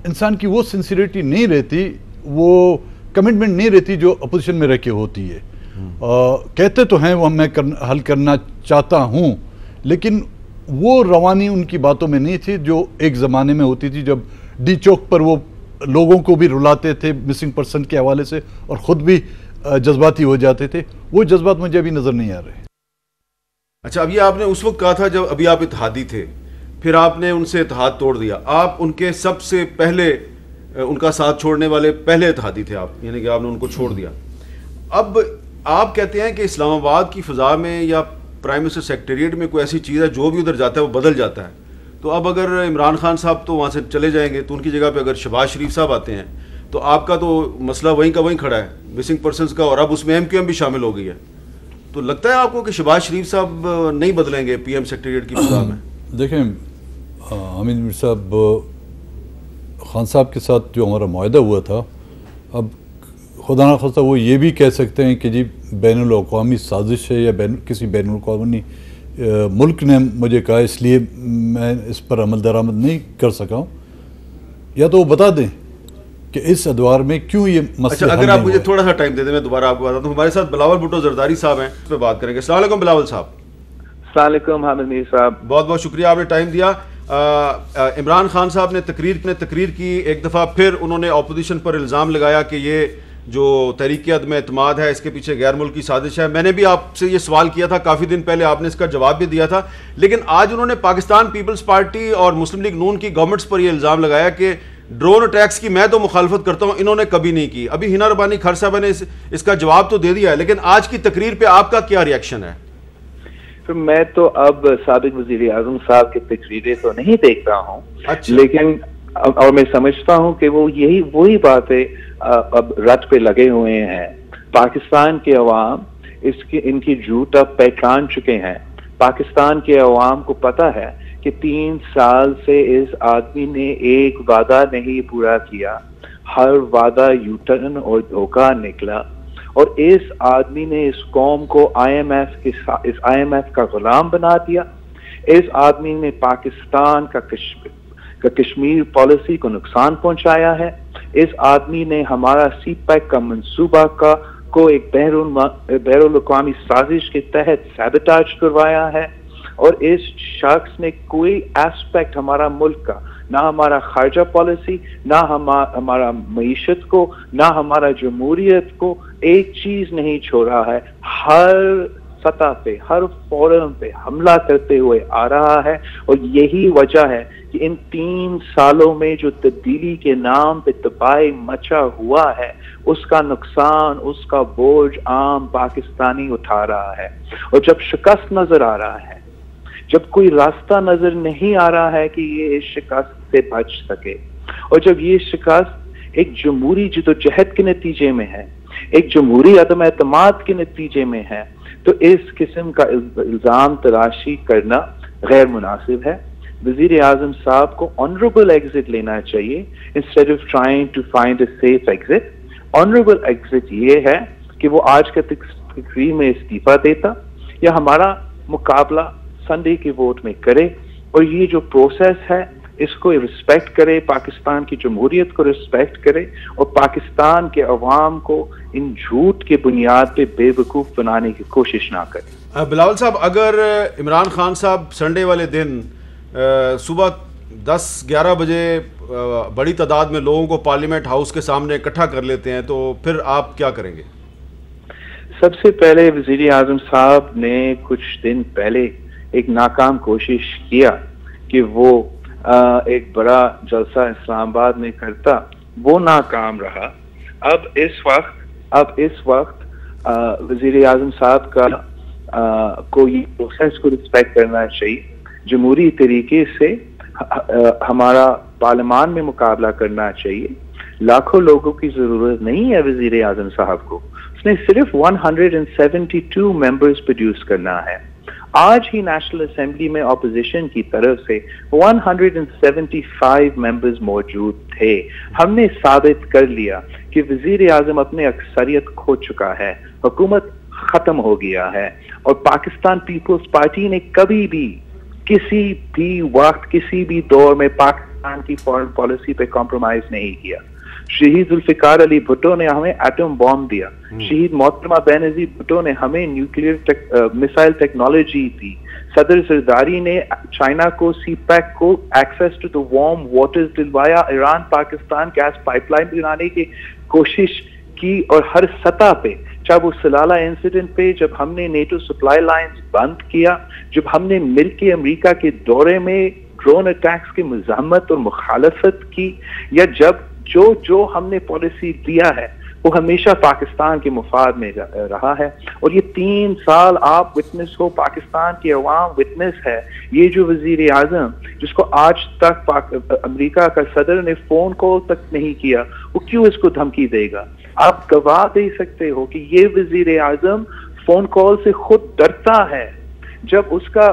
इंसान की वो सिंसियरिटी नहीं रहती, वो कमिटमेंट नहीं रहती जो अपोजिशन में रह के होती है। कहते तो हैं वो मैं हल करना चाहता हूँ, लेकिन वो रवानी उनकी बातों में नहीं थी जो एक ज़माने में होती थी, जब डी चौक पर वो लोगों को भी रुलाते थे मिसिंग पर्सन के हवाले से और ख़ुद भी जज्बाती हो जाते थे। वो जज्बात मुझे अभी नज़र नहीं आ रहे। अच्छा, अभी आपने उस वक्त कहा था जब अभी आप इत्तेहादी थे, फिर आपने उनसे इत्तेहाद तोड़ दिया। आप उनके सबसे पहले उनका साथ छोड़ने वाले पहले इत्तेहादी थे आप, यानी कि आपने उनको छोड़ दिया। अब आप कहते हैं कि इस्लामाबाद की फ़िज़ा में या प्राइम मिनिस्टर सेक्रेटेरिएट में कोई ऐसी चीज़ है जो भी उधर जाता है वो बदल जाता है। तो अब अगर इमरान खान साहब तो वहाँ से चले जाएंगे, तो उनकी जगह पे अगर शहबाज शरीफ साहब आते हैं, तो आपका तो मसला वहीं का वहीं खड़ा है मिसिंग पर्सनस का, और अब उसमें MQM भी शामिल हो गई है। तो लगता है आपको कि शहबाज शरीफ साहब नहीं बदलेंगे PM सेक्रेटेरिएट की फ़िज़ा में? देखें हामिद मीर साहब, खान साहब के साथ जो हमारा मुआहदा हुआ था, अब खुदा ना खास्ता वो ये भी कह सकते हैं कि जी बैनुल-अक़वामी साजिश है या किसी बैनुल-अक़वामी मुल्क ने मुझे कहा इसलिए मैं इस पर अमल दरामद नहीं कर सका हूँ, या तो वो बता दें कि इस अदवार में क्यों ये मसला। अच्छा, अगर आप मुझे थोड़ा सा टाइम दे दें, मैं दोबारा आपको बताता हूँ। हमारे साथ बिलावल भुट्टो जरदारी साहब हैं, इस पर बात करेंगे। अस्सलाम वालेकुम बिलावल साहब। अस्सलाम वालेकुम हामिद मीर साहब, बहुत बहुत शुक्रिया, आपने टाइम दिया। इमरान खान साहब ने तकरीर की, एक दफ़ा फिर उन्होंने अपोजिशन पर इल्ज़ाम लगाया कि ये जो तहरीक अदम एतमाद है इसके पीछे गैर मुल्की साजिश है। मैंने भी आपसे ये सवाल किया था काफ़ी दिन पहले, आपने इसका जवाब भी दिया था, लेकिन आज उन्होंने पाकिस्तान पीपल्स पार्टी और मुस्लिम लीग नून की गवर्नमेंट्स पर यह इल्ज़ाम लगाया कि ड्रोन अटैक्स की मैं तो मुखालफत करता हूँ, इन्होंने कभी नहीं की। अभी हिना रबानी खर साहब ने इसका जवाब तो दे दिया है, लेकिन आज की तकरीर पर आपका क्या रिएक्शन है? तो मैं तो अब साबिक वज़ीर आज़म साहब की तकरीरें तो नहीं देख रहा हूँ। अच्छा। लेकिन और मैं समझता हूँ कि वो वही बात है, अब रट पे लगे हुए हैं। पाकिस्तान के अवाम इनकी झूठ अब पहचान चुके हैं। पाकिस्तान के अवाम को पता है कि 3 साल से इस आदमी ने एक वादा नहीं पूरा किया, हर वादा यूटर्न और धोखा निकला, और इस आदमी ने इस कौम को IMF का गुलाम बना दिया। इस आदमी ने पाकिस्तान का कश्मीर पॉलिसी को नुकसान पहुंचाया है। इस आदमी ने हमारा CPEC का मंसूबा को एक बैरुल-अक़वामी साजिश के तहत सैबोटाज करवाया है, और इस शख्स ने कोई एस्पेक्ट हमारा मुल्क का, ना हमारा खारजा पॉलिसी, ना हमारा मईशत को, ना हमारा जमहूरियत को, एक चीज नहीं छोड़ा है। हर सतह पे, हर फोरम पे हमला करते हुए आ रहा है, और यही वजह है कि इन 3 सालों में जो तब्दीली के नाम पे तबाही मचा हुआ है, उसका नुकसान, उसका बोझ आम पाकिस्तानी उठा रहा है। और जब शिकस्त नजर आ रहा है, जब कोई रास्ता नजर नहीं आ रहा है कि ये इस शिकस्त से बच सके, और जब ये शिकस्त एक जमहूरी जदोजहद के नतीजे में है, एक जमहूरी अदम एतमाद के नतीजे में है, तो इस किस्म का इल्जाम तराशी करना गैर मुनासिब है। वजीर आजम साहब को ऑनरेबल एग्जिट लेना चाहिए instead of trying to find a safe exit. Honourable exit ये है कि वो आज के तकरीर में इस्तीफा देता, या हमारा मुकाबला संडे के वोट में करे, और ये जो प्रोसेस है इसको रिस्पेक्ट करे, पाकिस्तान की जमहूरियत को रिस्पेक्ट करे और पाकिस्तान के अवाम को इन झूठ के बुनियाद पे बेवकूफ़ बनाने की कोशिश ना करे। बिलावल साहब, अगर इमरान खान साहब संडे वाले दिन सुबह 10-11 बजे बड़ी तादाद में लोगों को पार्लियामेंट हाउस के सामने इकट्ठा कर लेते हैं तो फिर आप क्या करेंगे? सबसे पहले वज़ीर आज़म साहब ने कुछ दिन पहले एक नाकाम कोशिश किया कि वो एक बड़ा जलसा इस्लामाबाद में करता, वो नाकाम रहा। अब इस वक्त वज़ीर आज़म साहब का को ये प्रोसेस को रिस्पेक्ट करना चाहिए, जमहूरी तरीके से हमारा पार्लियामान में मुकाबला करना चाहिए। लाखों लोगों की जरूरत नहीं है वज़ीर आज़म साहब को, उसने सिर्फ 172 मेंबर्स प्रोड्यूस करना है। आज ही नेशनल असेंबली में ऑपोजिशन की तरफ से 175 मेंबर्स मौजूद थे। हमने साबित कर लिया कि वज़ीर आज़म अपने अक्सरियत खो चुका है, हुकूमत खत्म हो गया है और पाकिस्तान पीपल्स पार्टी ने कभी भी किसी भी वक्त किसी भी दौर में पाकिस्तान की फॉरेन पॉलिसी पे कॉम्प्रोमाइज नहीं किया। शहीद जुल्फिकार अली भुट्टो ने हमें एटम बॉम्ब दिया, शहीद मोहतरमा बेनजीर भुट्टो ने हमें न्यूक्लियर मिसाइल टेक्नोलॉजी दी, सदर जरदारी ने चाइना को सीपैक को access to the warm waters दिलवाया, ईरान पाकिस्तान गैस पाइपलाइन बनाने की कोशिश की और हर सतह पे, चाहे वो सलाला इंसिडेंट पे जब हमने नेटो सप्लाई लाइंस बंद किया, जब हमने मिलके अमेरिका के दौरे में ड्रोन अटैक्स की मज़ामत और मुखालफत की, या जब जो हमने पॉलिसी दिया है वो हमेशा पाकिस्तान के मुफाद में रहा है। और ये 3 साल आप विटनेस हो, पाकिस्तान की अवाम विटनेस है। ये जो वजीर आजम जिसको आज तक अमेरिका का सदर ने फोन कॉल तक नहीं किया, वो क्यों इसको धमकी देगा? आप गवाह दे सकते हो कि ये वजीर आजम फोन कॉल से खुद डरता है। जब उसका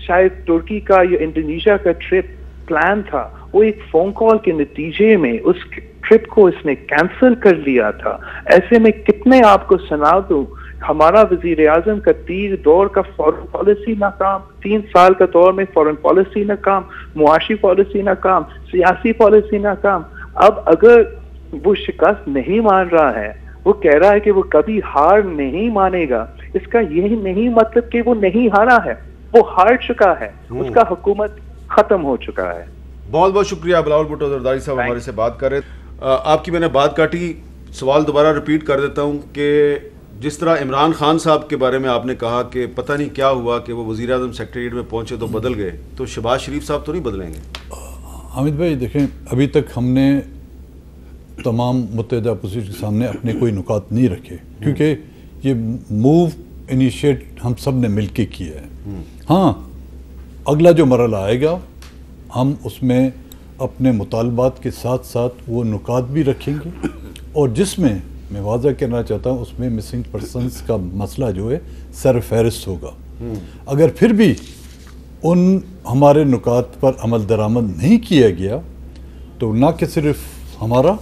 शायद तुर्की का या इंडोनेशिया का ट्रिप प्लान था, वो एक फोन कॉल के नतीजे में उस ट्रिप को इसने कैंसिल कर लिया था। ऐसे में कितने आपको सुना दूं, हमारा वजीर आजम का 3 दौर का फॉरेन पॉलिसी नाकाम, 3 साल का दौर में फॉरेन पॉलिसी नाकाम, मुआशी पॉलिसी नाकाम, सियासी पॉलिसी नाकाम। अब अगर वो शिकस्त नहीं मान रहा है, वो कह रहा है कि वो कभी हार नहीं मानेगा, इसका यही नहीं मतलब कि वो नहीं हारा है, वो हार चुका है, उसका हुकूमत खत्म हो चुका है। बहुत बहुत शुक्रिया बिलावल भुट्टो जरदारी साहब हमारे से बात कर रहे। आपकी मैंने बात काटी, सवाल दोबारा रिपीट कर देता हूँ कि जिस तरह इमरान खान साहब के बारे में आपने कहा कि पता नहीं क्या हुआ कि वो वज़ीर आज़म सेक्रेटरीट में पहुँचे तो बदल गए, तो शहबाज शरीफ साहब तो नहीं बदलेंगे? हामिद भाई देखें, अभी तक हमने तमाम मुत्तहिदा अपोजिशन के सामने अपने कोई नुकात नहीं रखे, क्योंकि ये मूव इनिशिएट हम सब ने मिल के किया है। हाँ, अगला जो मरहला आएगा हम उसमें अपने मुतालबात के साथ साथ वो नुकात भी रखेंगे, और जिसमें मैं वाज़ा करना चाहता हूँ उसमें मिसिंग पर्सनस का मसला जो है सर फहरिस्त होगा। अगर फिर भी उन हमारे नुकात पर अमल दरामद नहीं किया गया तो ना कि सिर्फ हमारा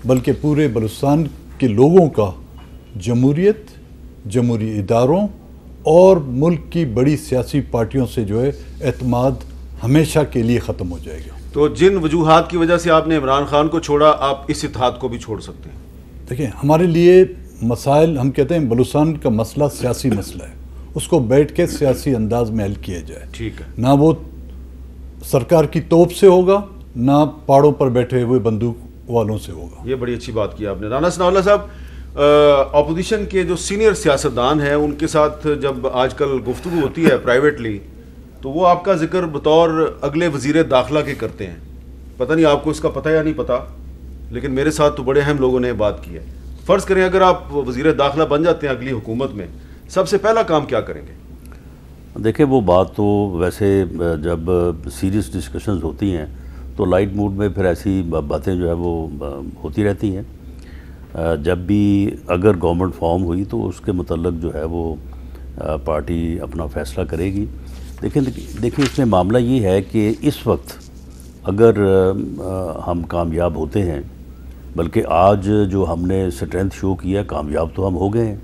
बल्कि पूरे बलूचिस्तान के लोगों का जमहूरियत, जमहूरी इदारों और मुल्क की बड़ी सियासी पार्टियों से जो है एतमाद हमेशा के लिए ख़त्म हो जाएगा। तो जिन वजूहात की वजह से आपने इमरान खान को छोड़ा, आप इस इत्तेहाद को भी छोड़ सकते हैं? देखिए, हमारे लिए मसाइल, हम कहते हैं बलूचिस्तान का मसला सियासी मसला है, उसको बैठ के सियासी अंदाज में हल किया जाए। ठीक है, ना वो सरकार की तोप से होगा, ना पहाड़ों पर बैठे हुए बंदूक वालों से होगा। ये बड़ी अच्छी बात की आपने। राना सनाउल्लाह साहब, अपोजिशन के जो सीनियर सियासतदान हैं उनके साथ जब आजकल गुफ्तगू होती है प्राइवेटली, तो वो आपका जिक्र बतौर अगले वजीर दाखिला के करते हैं। पता नहीं आपको इसका पता या नहीं पता, लेकिन मेरे साथ तो बड़े अहम लोगों ने बात की है। फ़र्ज़ करें अगर आप वजीर दाखिला बन जाते हैं अगली हुकूमत में, सबसे पहला काम क्या करेंगे? देखिए, वो बात तो वैसे जब सीरियस डिस्कशंस होती हैं तो लाइट मूड में फिर ऐसी बातें जो है वो होती रहती हैं। जब भी अगर गवर्नमेंट फॉर्म हुई तो उसके मतलब जो है वो पार्टी अपना फ़ैसला करेगी। लेकिन देखिए, इसमें मामला ये है कि इस वक्त अगर हम कामयाब होते हैं, बल्कि आज जो हमने स्ट्रेंथ शो किया, कामयाब तो हम हो गए हैं।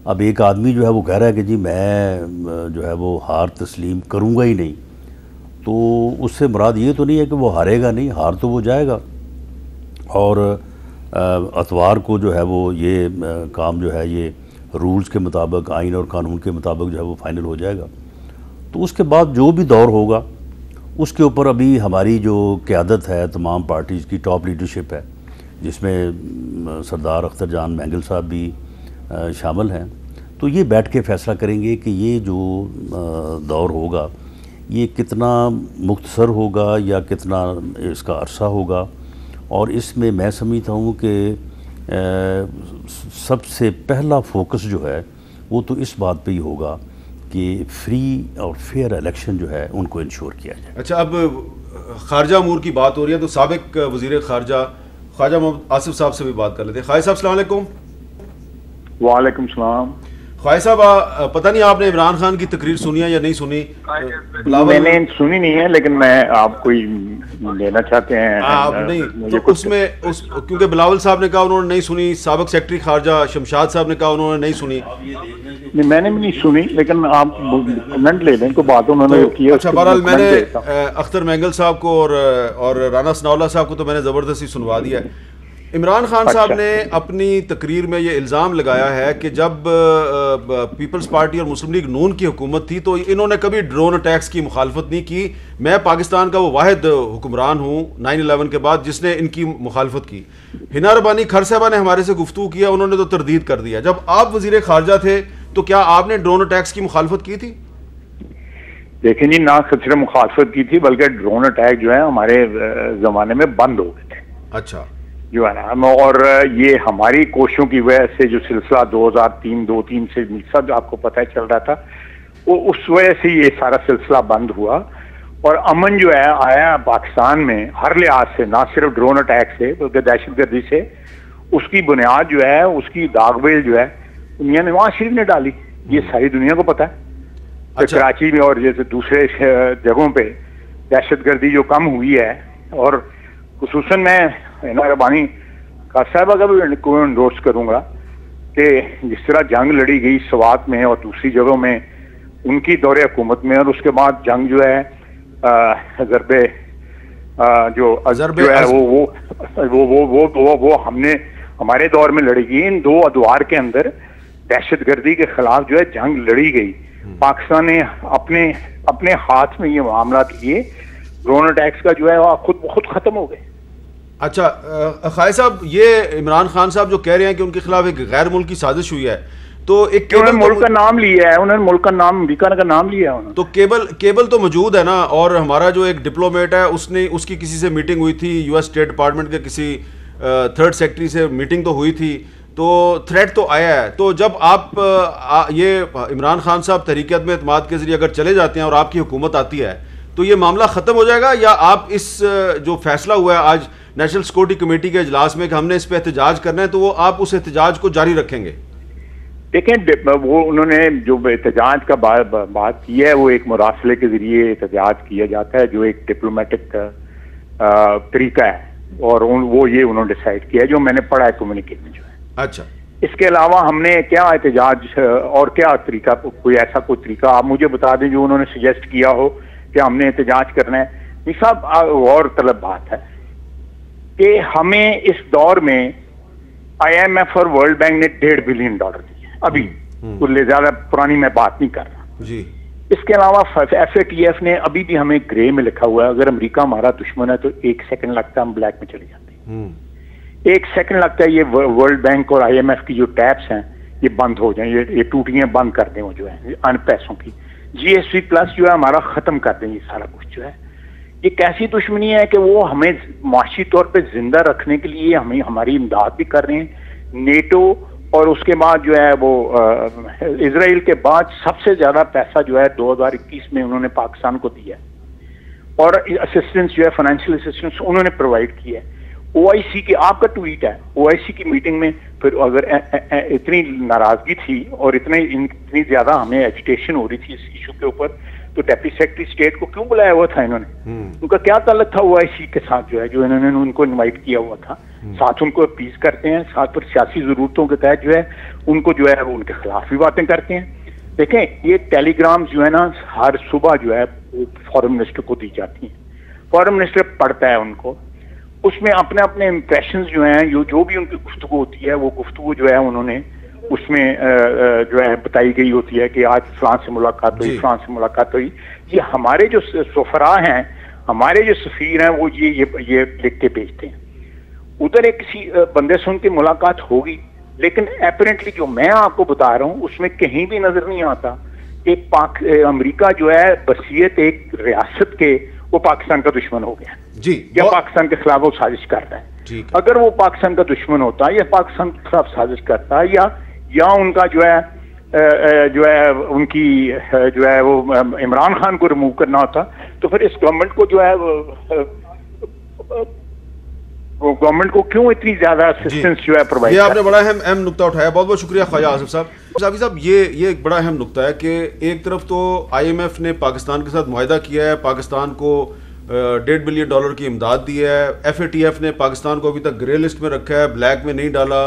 अब एक आदमी जो है वो कह रहा है कि जी मैं जो है वो हार तस्लीम करूँगा ही नहीं। तो उससे मुराद ये तो नहीं है कि वो हारेगा नहीं, हार तो वो जाएगा और अतवार को जो है वो ये काम जो है ये रूल्स के मुताबिक, आइन और कानून के मुताबिक जो है वो फाइनल हो जाएगा। तो उसके बाद जो भी दौर होगा उसके ऊपर अभी हमारी जो क़यादत है, तमाम पार्टीज़ की टॉप लीडरशिप है, जिसमें सरदार अख्तर जान मैंगल साहब भी शामिल हैं, तो ये बैठ के फ़ैसला करेंगे कि ये जो दौर होगा ये कितना मुख्तसर होगा या कितना इसका अरसा होगा। और इसमें मैं समझता हूँ कि सबसे पहला फोकस जो है वो तो इस बात पे ही होगा कि फ्री और फेयर इलेक्शन जो है उनको इंश्योर किया जाए। अच्छा, अब खारजा अमूर की बात हो रही है तो साबिक वज़ीर खारजा ख्वाजा मोहम्मद आसिफ साहब से भी बात कर लेते हैं। ख्वाजा साहब अस्सलाम वालेकुम। वालेकुम सलाम। ख्वाजा साहब, पता नहीं आपने इमरान खान की तकरीर सुनी है या नहीं सुनी? मैंने सुनी नहीं है, लेकिन मैं आपको लेना चाहते हैं। आप नहीं तो उसमें क्योंकि बिलावल साहब ने कहा उन्होंने नहीं सुनी, साबिक सेक्रेटरी खारजा शमशाद साहब ने कहा उन्होंने नहीं सुनी। नहीं, मैंने भी नहीं सुनी, लेकिन आप कमेंट ले लें, को बात उन्होंने की है। अच्छा, बहरहाल मैंने अख्तर मैंगल साहब को और राना सनाउल्लाह साहब को तो मैंने ज़बरदस्ती सुनवा दिया है। इमरान खान साहब ने अपनी तकरीर में ये इल्ज़ाम लगाया है कि जब पीपल्स पार्टी और मुस्लिम लीग नून की हुकूमत थी तो इन्होंने कभी ड्रोन अटैक्स की मुखालफत नहीं की। मैं पाकिस्तान का वो वाहिद हुक्मरान हूँ 9/11 के बाद जिसने इनकी मुखालफत की। हिना रबानी खर साहबा ने हमारे से गुफ्तगू किया, उन्होंने तो तरदीद कर दिया। जब आप वज़ीर खारजा थे तो क्या आपने ड्रोन अटैक्स की मुखालफत की थी? देखें जी, ना सिर्फ मुखालफत की थी बल्कि ड्रोन अटैक जो है हमारे ज़माने में बंद हो गए थे। अच्छा, जो है ना, और ये हमारी कोशिशों की वजह से जो सिलसिला 2003 से सब आपको पता है चल रहा था, वो उस वजह से ये सारा सिलसिला बंद हुआ और अमन जो है आया पाकिस्तान में हर लिहाज से, ना सिर्फ ड्रोन अटैक से बल्कि दहशतगर्दी से। उसकी बुनियाद जो है, उसकी दागबेल जो है दुनिया ने नवाज शरीफ ने डाली, ये सारी दुनिया को पता है। अच्छा। कराची में और जैसे दूसरे जगहों पे दहशतगर्दी जो कम हुई है, और खुसूसन मैं हिना रबानी खान साहबा का भी एंडोर्स करूंगा कि जिस तरह जंग लड़ी गई स्वात में और दूसरी जगहों में उनकी दौरे हुकूमत में, और उसके बाद जंग जो है ज़रबे जो है वो हमने हमारे दौर में लड़ी गई। इन दो अदवार के अंदर दहशतगर्दी के खिलाफ जो है जंग लड़ी गई। पाकिस्तान ने अपने हाथ में ये मामला लिए, ड्रोन अटैक्स का जो है वो खुद खत्म हो गए। अच्छा, ख्वाजा साहब, ये इमरान खान साहब जो कह रहे हैं कि उनके खिलाफ एक गैर मुल्की साजिश हुई है, तो एक उन्होंने मुल्क का नाम लिया है, उन्होंने मुल्क का नाम, अमेरिका का नाम लिया है। तो केबल तो मौजूद है ना, और हमारा जो एक डिप्लोमेट है उसकी किसी से मीटिंग हुई थी, यूएस स्टेट डिपार्टमेंट के किसी थर्ड सेक्रेटरी से मीटिंग तो हुई थी, तो थ्रेट तो आया है। तो जब आप ये इमरान खान साहब तहरीक अदम एतमाद के जरिए अगर चले जाते हैं और आपकी हुकूमत आती है तो ये मामला ख़त्म हो जाएगा, या आप इस जो फैसला हुआ है आज नेशनल सिक्योरिटी कमेटी के इजलास में कि हमने इस पर एहतजाज करना है, तो वो आप उस एहतजाज को जारी रखेंगे? देखें, वो उन्होंने जो एहतजाज का बात की है वो एक मुरासले के जरिए एहतजाज किया जाता है, जो एक डिप्लोमेटिक तरीका है, और वो ये उन्होंने डिसाइड किया है, जो मैंने पढ़ा है कम्युनिकेट में जो है। अच्छा, इसके अलावा हमने क्या एहतजाज और क्या तरीका, कोई ऐसा कोई तरीका आप मुझे बता दें जो उन्होंने सजेस्ट किया हो कि हमने एहतजाज करना है? ये सब और तलब बात है कि हमें इस दौर में IMF और वर्ल्ड बैंक ने $1.5 बिलियन दिए अभी, कुछ ज्यादा पुरानी मैं बात नहीं कर रहा जी। इसके अलावा FATF ने अभी भी हमें ग्रे में लिखा हुआ है, अगर अमेरिका हमारा दुश्मन है तो 1 सेकंड लगता है हम ब्लैक में चले जाते हैं। 1 सेकंड लगता है ये वर्ल्ड बैंक और IMF की जो टैप्स हैं ये बंद हो जाए, ये टूटियां बंद कर दें वो जो है अन पैसों की। GSP प्लस जो है हमारा खत्म कर दें ये सारा कुछ जो है। ये कैसी दुश्मनी है कि वो हमें माशी तौर पे जिंदा रखने के लिए हमें हमारी इमदाद भी कर रहे हैं। नेटो और उसके बाद जो है वो इजराइल के बाद सबसे ज्यादा पैसा जो है 2021 में उन्होंने पाकिस्तान को दिया, और असिस्टेंस जो है फाइनेंशियल असिस्टेंस उन्होंने प्रोवाइड किया है। OIC की, आपका ट्वीट है, OIC की मीटिंग में फिर अगर इतनी नाराजगी थी और इतनी ज्यादा हमें एजिटेशन हो रही थी इस इशू के ऊपर, तो डेप्टी सेक्रेटरी स्टेट को क्यों बुलाया हुआ था इन्होंने? उनका क्या ताल्लुक था OIC के साथ जो है, जो इन्होंने उनको इनवाइट किया हुआ था? साथ उनको अपील करते हैं, साथ पर सियासी जरूरतों के तहत जो है उनको जो है उनके खिलाफ भी बातें करते हैं। देखें, ये टेलीग्राम जो है ना हर सुबह जो है फॉरेन मिनिस्टर को दी जाती हैं। फॉरेन मिनिस्टर पढ़ता है उनको, उसमें अपने अपने इम्प्रेशन जो हैं, जो भी उनकी गुफ्तगू होती है, वो गुफ्तगू जो है उन्होंने उसमें जो है बताई गई होती है कि आज फ्रांस से मुलाकात हुई, फ्रांस से मुलाकात हुई। ये हमारे जो सफरा हैं, हमारे जो सफीर हैं, वो ये लिख के भेजते हैं। उधर एक किसी बंदे से उनकी मुलाकात होगी, लेकिन एपरेंटली जो मैं आपको बता रहा हूँ उसमें कहीं भी नजर नहीं आता कि अमेरिका जो है बसीयत एक रियासत के वो पाकिस्तान का दुश्मन हो गया जी, या पाकिस्तान के खिलाफ वो साजिश कर रहा है। अगर वो पाकिस्तान का दुश्मन होता या पाकिस्तान के खिलाफ साजिश करता या उनका जो है उनकी जो है वो इमरान खान को रिमूव करना होता, तो फिर इस गवर्नमेंट को जो है वो गवर्नमेंट को क्यों इतनी ज्यादा असिस्टेंस जो है प्रोवाइड। ये आपने बड़ा अहम नुक्ता उठाया, बहुत बहुत शुक्रिया ख्वाजा आसिफ साहब। ये एक बड़ा अहम नुक्ता है कि एक तरफ तो IMF ने पाकिस्तान के साथ मुआहदा किया है, पाकिस्तान को $1.5 बिलियन की इमदाद दी है। FATF ने पाकिस्तान को अभी तक ग्रे लिस्ट में रखा है, ब्लैक में नहीं डाला।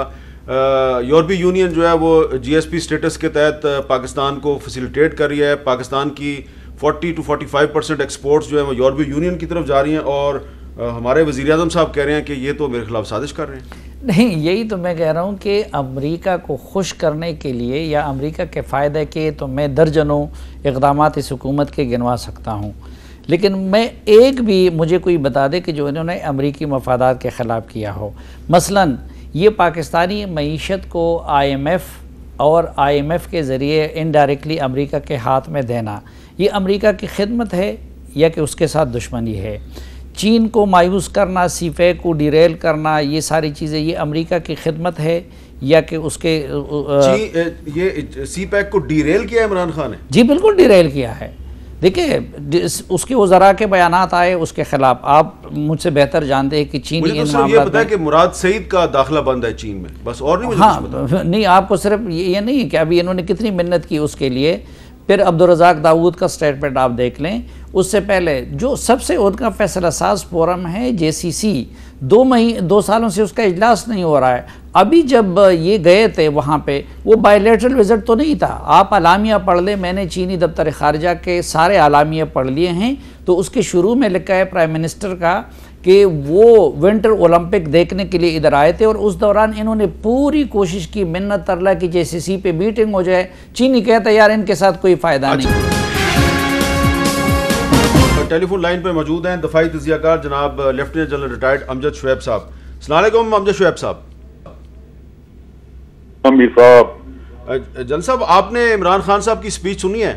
यूरोपीय यूनियन जो है वो GSP स्टेटस के तहत पाकिस्तान को फैसिलिटेट कर रही है। पाकिस्तान की 40 to 45% एक्सपोर्ट्स जो है वो यूरोपीय यूनियन की तरफ जा रही हैं, और हमारे वज़ीर आज़म साहब कह रहे हैं कि ये तो मेरे खिलाफ साजिश कर रहे हैं। नहीं, यही तो मैं कह रहा हूँ कि अमेरिका को खुश करने के लिए या अमेरिका के फ़ायदे के तो मैं दर्जनों इक़दामात इस हुकूमत के गिनवा सकता हूँ, लेकिन मैं एक भी मुझे कोई बता दे कि जो इन्होंने अमेरिकी मफादात के ख़िलाफ़ किया हो। मसलन ये पाकिस्तानी मईशत को IMF और IMF के ज़रिए इनडायरेक्टली अमेरिका के हाथ में देना, ये अमेरिका की खिदमत है या कि उसके साथ दुश्मनी है? चीन को मायूस करना, CPEC को डिरेल करना, ये सारी चीज़ें ये अमेरिका की खिदमत है या कि उसके ये CPEC को डिरेल किया इमरान खान ने? जी बिल्कुल डिरेल किया है। देखिए उसके वज़रा के बयानात आए उसके खिलाफ, आप मुझसे बेहतर जानते हैं कि चीन मुझे तो सिर्फ ये पता है कि मुराद सईद का दाखिला बंद है चीन में, बस और नहीं मुझे कुछ पता। नहीं, आपको सिर्फ ये नहीं है कि अभी इन्होंने कितनी मिन्नत की उसके लिए। फिर अब्दुर्रज़ाक दाऊद का स्टेटमेंट आप देख लें, उससे पहले जो सबसे उनका फैसला साज फोरम है JCC, 2 सालों से उसका इजलास नहीं हो रहा है। अभी जब ये गए थे वहाँ पे, वो बायलैटरल विजिट तो नहीं था। आप आलामिया पढ़ लें, मैंने चीनी दफ्तर खारजा के सारे आलामिया पढ़ लिए हैं, तो उसके शुरू में लिखा है प्राइम मिनिस्टर का कि वो विंटर ओलंपिक देखने के लिए इधर आए थे, और उस दौरान इन्होंने पूरी कोशिश की, मिन्नत तरला की JCC पे मीटिंग हो जाए। चीनी कहता है यार इनके साथ कोई फ़ायदा नहीं। टेलीफोन लाइन पे मौजूद हैं दफाई तजियाकार जनाब lieutenant general retired Amjad Shoaib साहब। अस्सलाम वालेकुम अमजद शुएब साहब। जन साहब, आपने इमरान खान साहब की स्पीच सुनी है?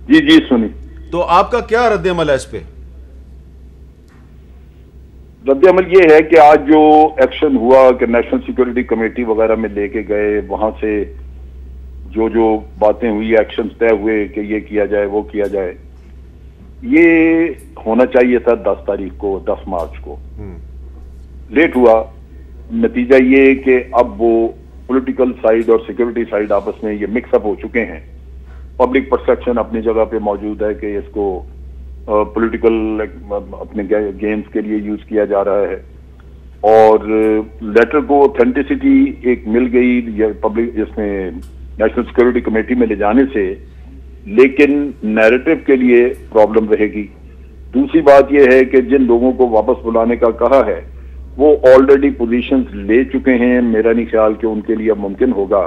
जी सुनी। तो आपका क्या रद्द-ए-अमल है इस पे? रद्द-ए-अमल ये है कि आज जो एक्शन हुआ कि नेशनल सिक्योरिटी कमेटी वगैरह में लेके गए, वहां से जो बातें हुई, एक्शन तय हुए कि ये किया जाए वो किया जाए, ये होना चाहिए था 10 तारीख को, 10 मार्च को। लेट हुआ। नतीजा ये कि अब वो पॉलिटिकल साइड और सिक्योरिटी साइड आपस में ये मिक्सअप हो चुके हैं। पब्लिक परसेप्शन अपनी जगह पे मौजूद है कि इसको पॉलिटिकल अपने गेम्स के लिए यूज किया जा रहा है, और लेटर को ऑथेंटिसिटी एक मिल गई पब्लिक इसमें नेशनल सिक्योरिटी कमेटी में ले जाने से, लेकिन नैरेटिव के लिए प्रॉब्लम रहेगी। दूसरी बात यह है कि जिन लोगों को वापस बुलाने का कहा है वो ऑलरेडी पोजीशंस ले चुके हैं। मेरा नहीं ख्याल कि उनके लिए मुमकिन होगा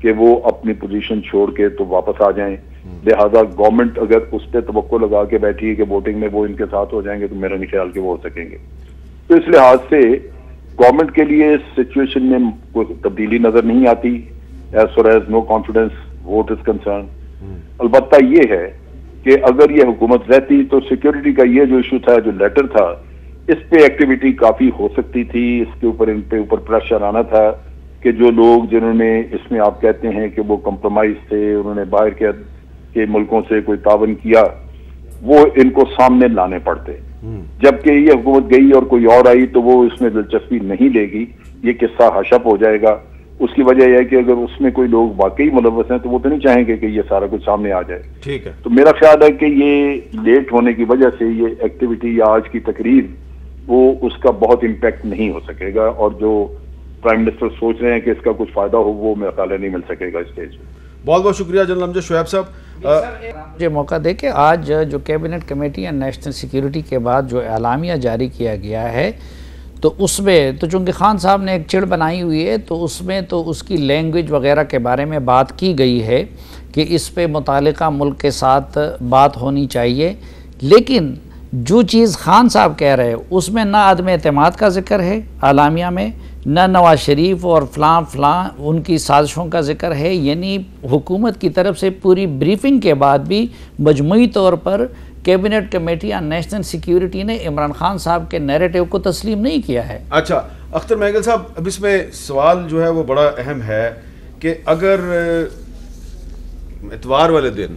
कि वो अपनी पोजीशन छोड़ के तो वापस आ जाएं। लिहाजा गवर्नमेंट अगर उस पर तवक्को लगा के बैठी है कि वोटिंग में वो इनके साथ हो जाएंगे, तो मेरा नहीं ख्याल कि वो हो सकेंगे। तो इस लिहाज से गवर्नमेंट के लिए इस सिचुएशन में कोई तब्दीली नजर नहीं आती as far as no confidence vote is concern. अलबत्ता ये है कि अगर ये हुकूमत रहती तो सिक्योरिटी का ये जो इशू था, जो लेटर था, इस पे एक्टिविटी काफी हो सकती थी। इसके ऊपर इन पे ऊपर प्रेशर आना था कि जो लोग जिन्होंने इसमें आप कहते हैं कि वो कंप्रोमाइज थे, उन्होंने बाहर के मुल्कों से कोई तावन किया, वो इनको सामने लाने पड़ते। जबकि ये हुकूमत गई और कोई और आई तो वो इसमें दिलचस्पी नहीं लेगी, ये किस्सा हशप हो जाएगा। उसकी वजह यह है कि अगर उसमें कोई लोग वाकई मुलव्वस हैं तो वो तो नहीं चाहेंगे कि ये सारा कुछ सामने आ जाए। ठीक है। तो मेरा ख्याल है कि ये लेट होने की वजह से ये एक्टिविटी या आज की तकरीर वो उसका बहुत इम्पैक्ट नहीं हो सकेगा, और जो प्राइम मिनिस्टर सोच रहे हैं कि इसका कुछ फायदा हो वो मेरा ख्याल नहीं मिल सकेगा इस स्टेज पे। बहुत बहुत शुक्रिया जनरल अमजद शुएब साहब। मुझे मौका दे कि आज जो cabinet committee and national security के बाद जो एलामिया जारी किया गया है, तो उसमें तो चूँकि खान साहब ने एक चिड़ बनाई हुई है, तो उसमें तो उसकी लैंग्वेज वगैरह के बारे में बात की गई है कि इस पे मुतालिका मुल्क के साथ बात होनी चाहिए। लेकिन जो चीज़ खान साहब कह रहे हैं उसमें ना अदम एतमाद का जिक्र है आलामिया में, न नवाज शरीफ और फ़लाँ उनकी साजिशों का जिक्र है। यानी हुकूमत की तरफ से पूरी ब्रीफिंग के बाद भी मजमूई तौर पर कैबिनेट कमेटी या नेशनल सिक्योरिटी ने इमरान खान साहब के नैरेटिव को तस्लीम नहीं किया है। अच्छा अख्तर महंगल साहब, अब इसमें सवाल जो है वो बड़ा अहम है कि अगर इतवार वाले दिन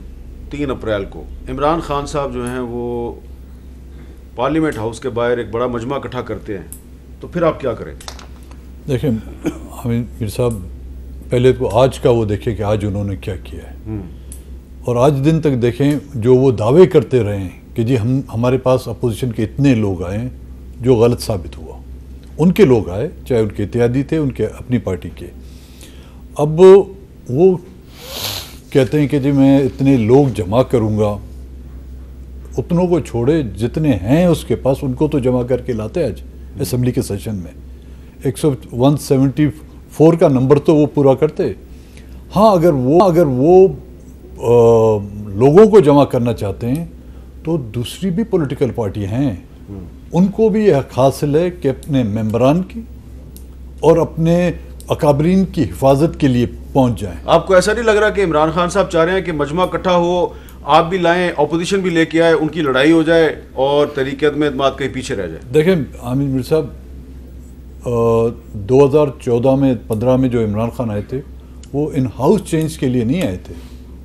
3 अप्रैल को इमरान खान साहब जो हैं वो पार्लियामेंट हाउस के बाहर एक बड़ा मजमा इकट्ठा करते हैं, तो फिर आप क्या करेंगे? देखिए हमीद मीर साहब, पहले तो आज का वो देखें कि आज उन्होंने क्या किया है, और आज दिन तक देखें जो वो दावे करते रहे हैं कि जी हमारे पास अपोजिशन के इतने लोग आए, जो गलत साबित हुआ। उनके लोग आए, चाहे उनके इत्यादी थे, उनके अपनी पार्टी के। अब वो कहते हैं कि जी मैं इतने लोग जमा करूँगा, उतनों को छोड़े जितने हैं उसके पास उनको तो जमा करके लाते आज असेंबली के सेशन में। 174 का नंबर तो वो पूरा करते। हाँ, अगर वो लोगों को जमा करना चाहते हैं तो दूसरी भी पॉलिटिकल पार्टी हैं, उनको भी यह हासिल है कि अपने मेंबरान की और अपने अकाबरीन की हिफाजत के लिए पहुंच जाएं। आपको ऐसा नहीं लग रहा कि इमरान खान साहब चाह रहे हैं कि मजमा इकट्ठा हो, आप भी लाएं, अपोजिशन भी लेके आए, उनकी लड़ाई हो जाए और तरीक़त में एतमाद कहीं पीछे रह जाए? देखें आमिर मीर साहब, 2014 में 15 में जो इमरान खान आए थे वो इन हाउस चेंज के लिए नहीं आए थे,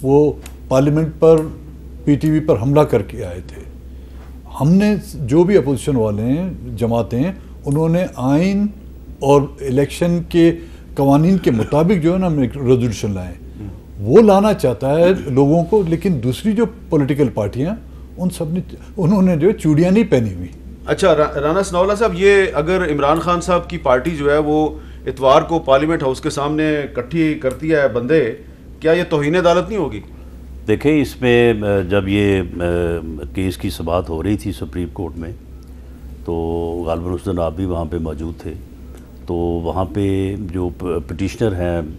वो पार्लियामेंट पर पीटीवी पर हमला करके आए थे। हमने जो भी अपोजिशन वाले हैं, जमातें हैं, उन्होंने आइन और इलेक्शन के कवानीन के मुताबिक जो है ना हम एक रेजोल्यूशन लाए, वो लाना चाहता है लोगों को। लेकिन दूसरी जो पॉलिटिकल पार्टियां उन्होंने जो चूड़ियाँ नहीं पहनी हुई। अच्छा राना सनाउल्लाह साहब, ये अगर इमरान खान साहब की पार्टी जो है वो इतवार को पार्लियामेंट हाउस के सामने इकट्ठी करती है बंदे, क्या ये तौहीन अदालत नहीं होगी? देखिए, इसमें जब ये केस की समाअत हो रही थी सुप्रीम कोर्ट में, तो गालिबन उस दिन आप भी वहाँ पे मौजूद थे। तो वहाँ पे जो पिटिशनर हैं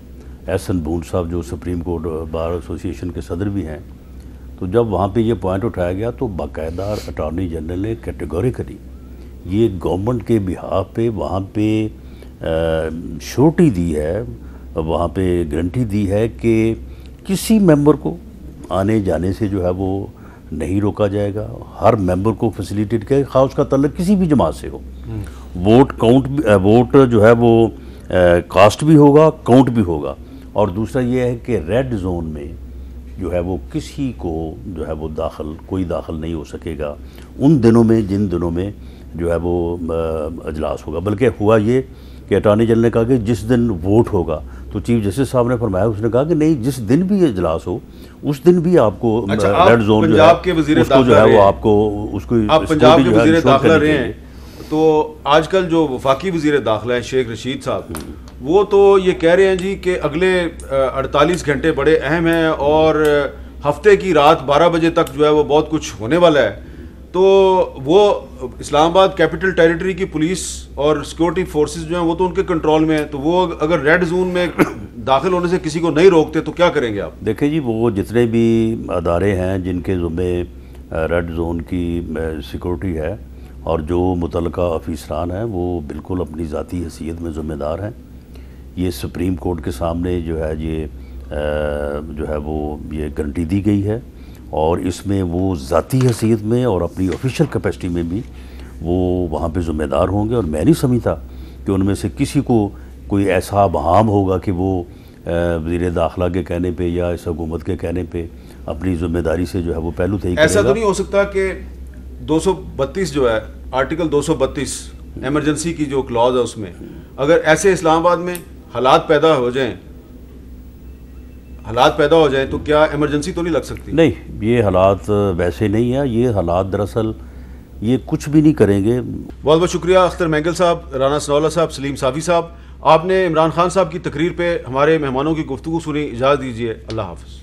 एहसन बूंड साहब, जो सुप्रीम कोर्ट बार एसोसिएशन के सदर भी हैं, तो जब वहाँ पे ये पॉइंट उठाया गया तो बाकायदा अटॉर्नी जनरल ने कैटेगोरिकली ये गवर्नमेंट के बिहाफ पे वहाँ पे श्योरिटी दी है, वहाँ पे गारंटी दी है कि किसी मेंबर को आने जाने से जो है वो नहीं रोका जाएगा। हर मेंबर को फैसिलिटेट किया, खास उसका तल्लुक किसी भी जमात से हो। वोट जो है वो कास्ट भी होगा, काउंट भी होगा। और दूसरा ये है कि रेड जोन में जो है वो किसी को जो है वो कोई दाखिल नहीं हो सकेगा उन दिनों में जिन दिनों में जो है वो अजलास होगा। बल्कि हुआ ये कि अटॉर्नी जनरल ने कहा कि जिस दिन वोट होगा, तो चीफ जस्टिस साहब ने फरमाया, उसने कहा कि नहीं, जिस दिन भी इजलास हो उस दिन भी आपको रेड जोन जो है उसको जो है वो आपको उसको आप पंजाब के वज़ीर दाखिला रहे हैं, तो आजकल जो वफाकी वज़ीर दाखिला हैं शेख रशीद साहब, वो तो ये कह रहे हैं जी कि अगले 48 घंटे बड़े अहम हैं और हफ्ते की रात 12 बजे तक जो है वो बहुत कुछ होने वाला है। तो वो इस्लामाबाद कैपिटल टेरिटरी की पुलिस और सिक्योरिटी फोर्सेस जो हैं वो तो उनके कंट्रोल में है, तो वो अगर रेड जोन में दाखिल होने से किसी को नहीं रोकते तो क्या करेंगे आप? देखिए जी, वो जितने भी अदारे हैं जिनके ज़ुम्मे रेड जोन की सिक्योरिटी है और जो मुतल्लिका अफीसरान हैं, वो बिल्कुल अपनी ज़ाती हैसियत में ज़िम्मेदार हैं। ये सुप्रीम कोर्ट के सामने जो है ये जो है वो ये गारंटी दी गई है, और इसमें वो ज़ाती हैसियत में और अपनी ऑफिशियल कैपेसिटी में भी वो वहाँ पे ज़िम्मेदार होंगे। और मैं नहीं समझता कि उनमें से किसी को कोई ऐसा बहाम होगा कि वो वज़ीर दाखिला के कहने पे या इस हुकूमत के कहने पे अपनी ज़िम्मेदारी से जो है वो पहलू तय करेगा। ऐसा तो नहीं हो सकता कि 232 जो है आर्टिकल 232 एमरजेंसी की जो क्लॉज है उसमें अगर ऐसे इस्लामाबाद में हालात पैदा हो जाएं तो क्या इमरजेंसी तो नहीं लग सकती? नहीं, ये हालात वैसे नहीं है। ये हालात दरअसल ये कुछ भी नहीं करेंगे। बहुत बहुत शुक्रिया अख्तर महंगल साहब, राना सनाउल्लाह साहब, सलीम साफ़ी साहब। आपने इमरान खान साहब की तकरीर पे हमारे मेहमानों की गुफ्तगू सुनी। इजाज़त दीजिए, अल्लाह हाफ़िज़।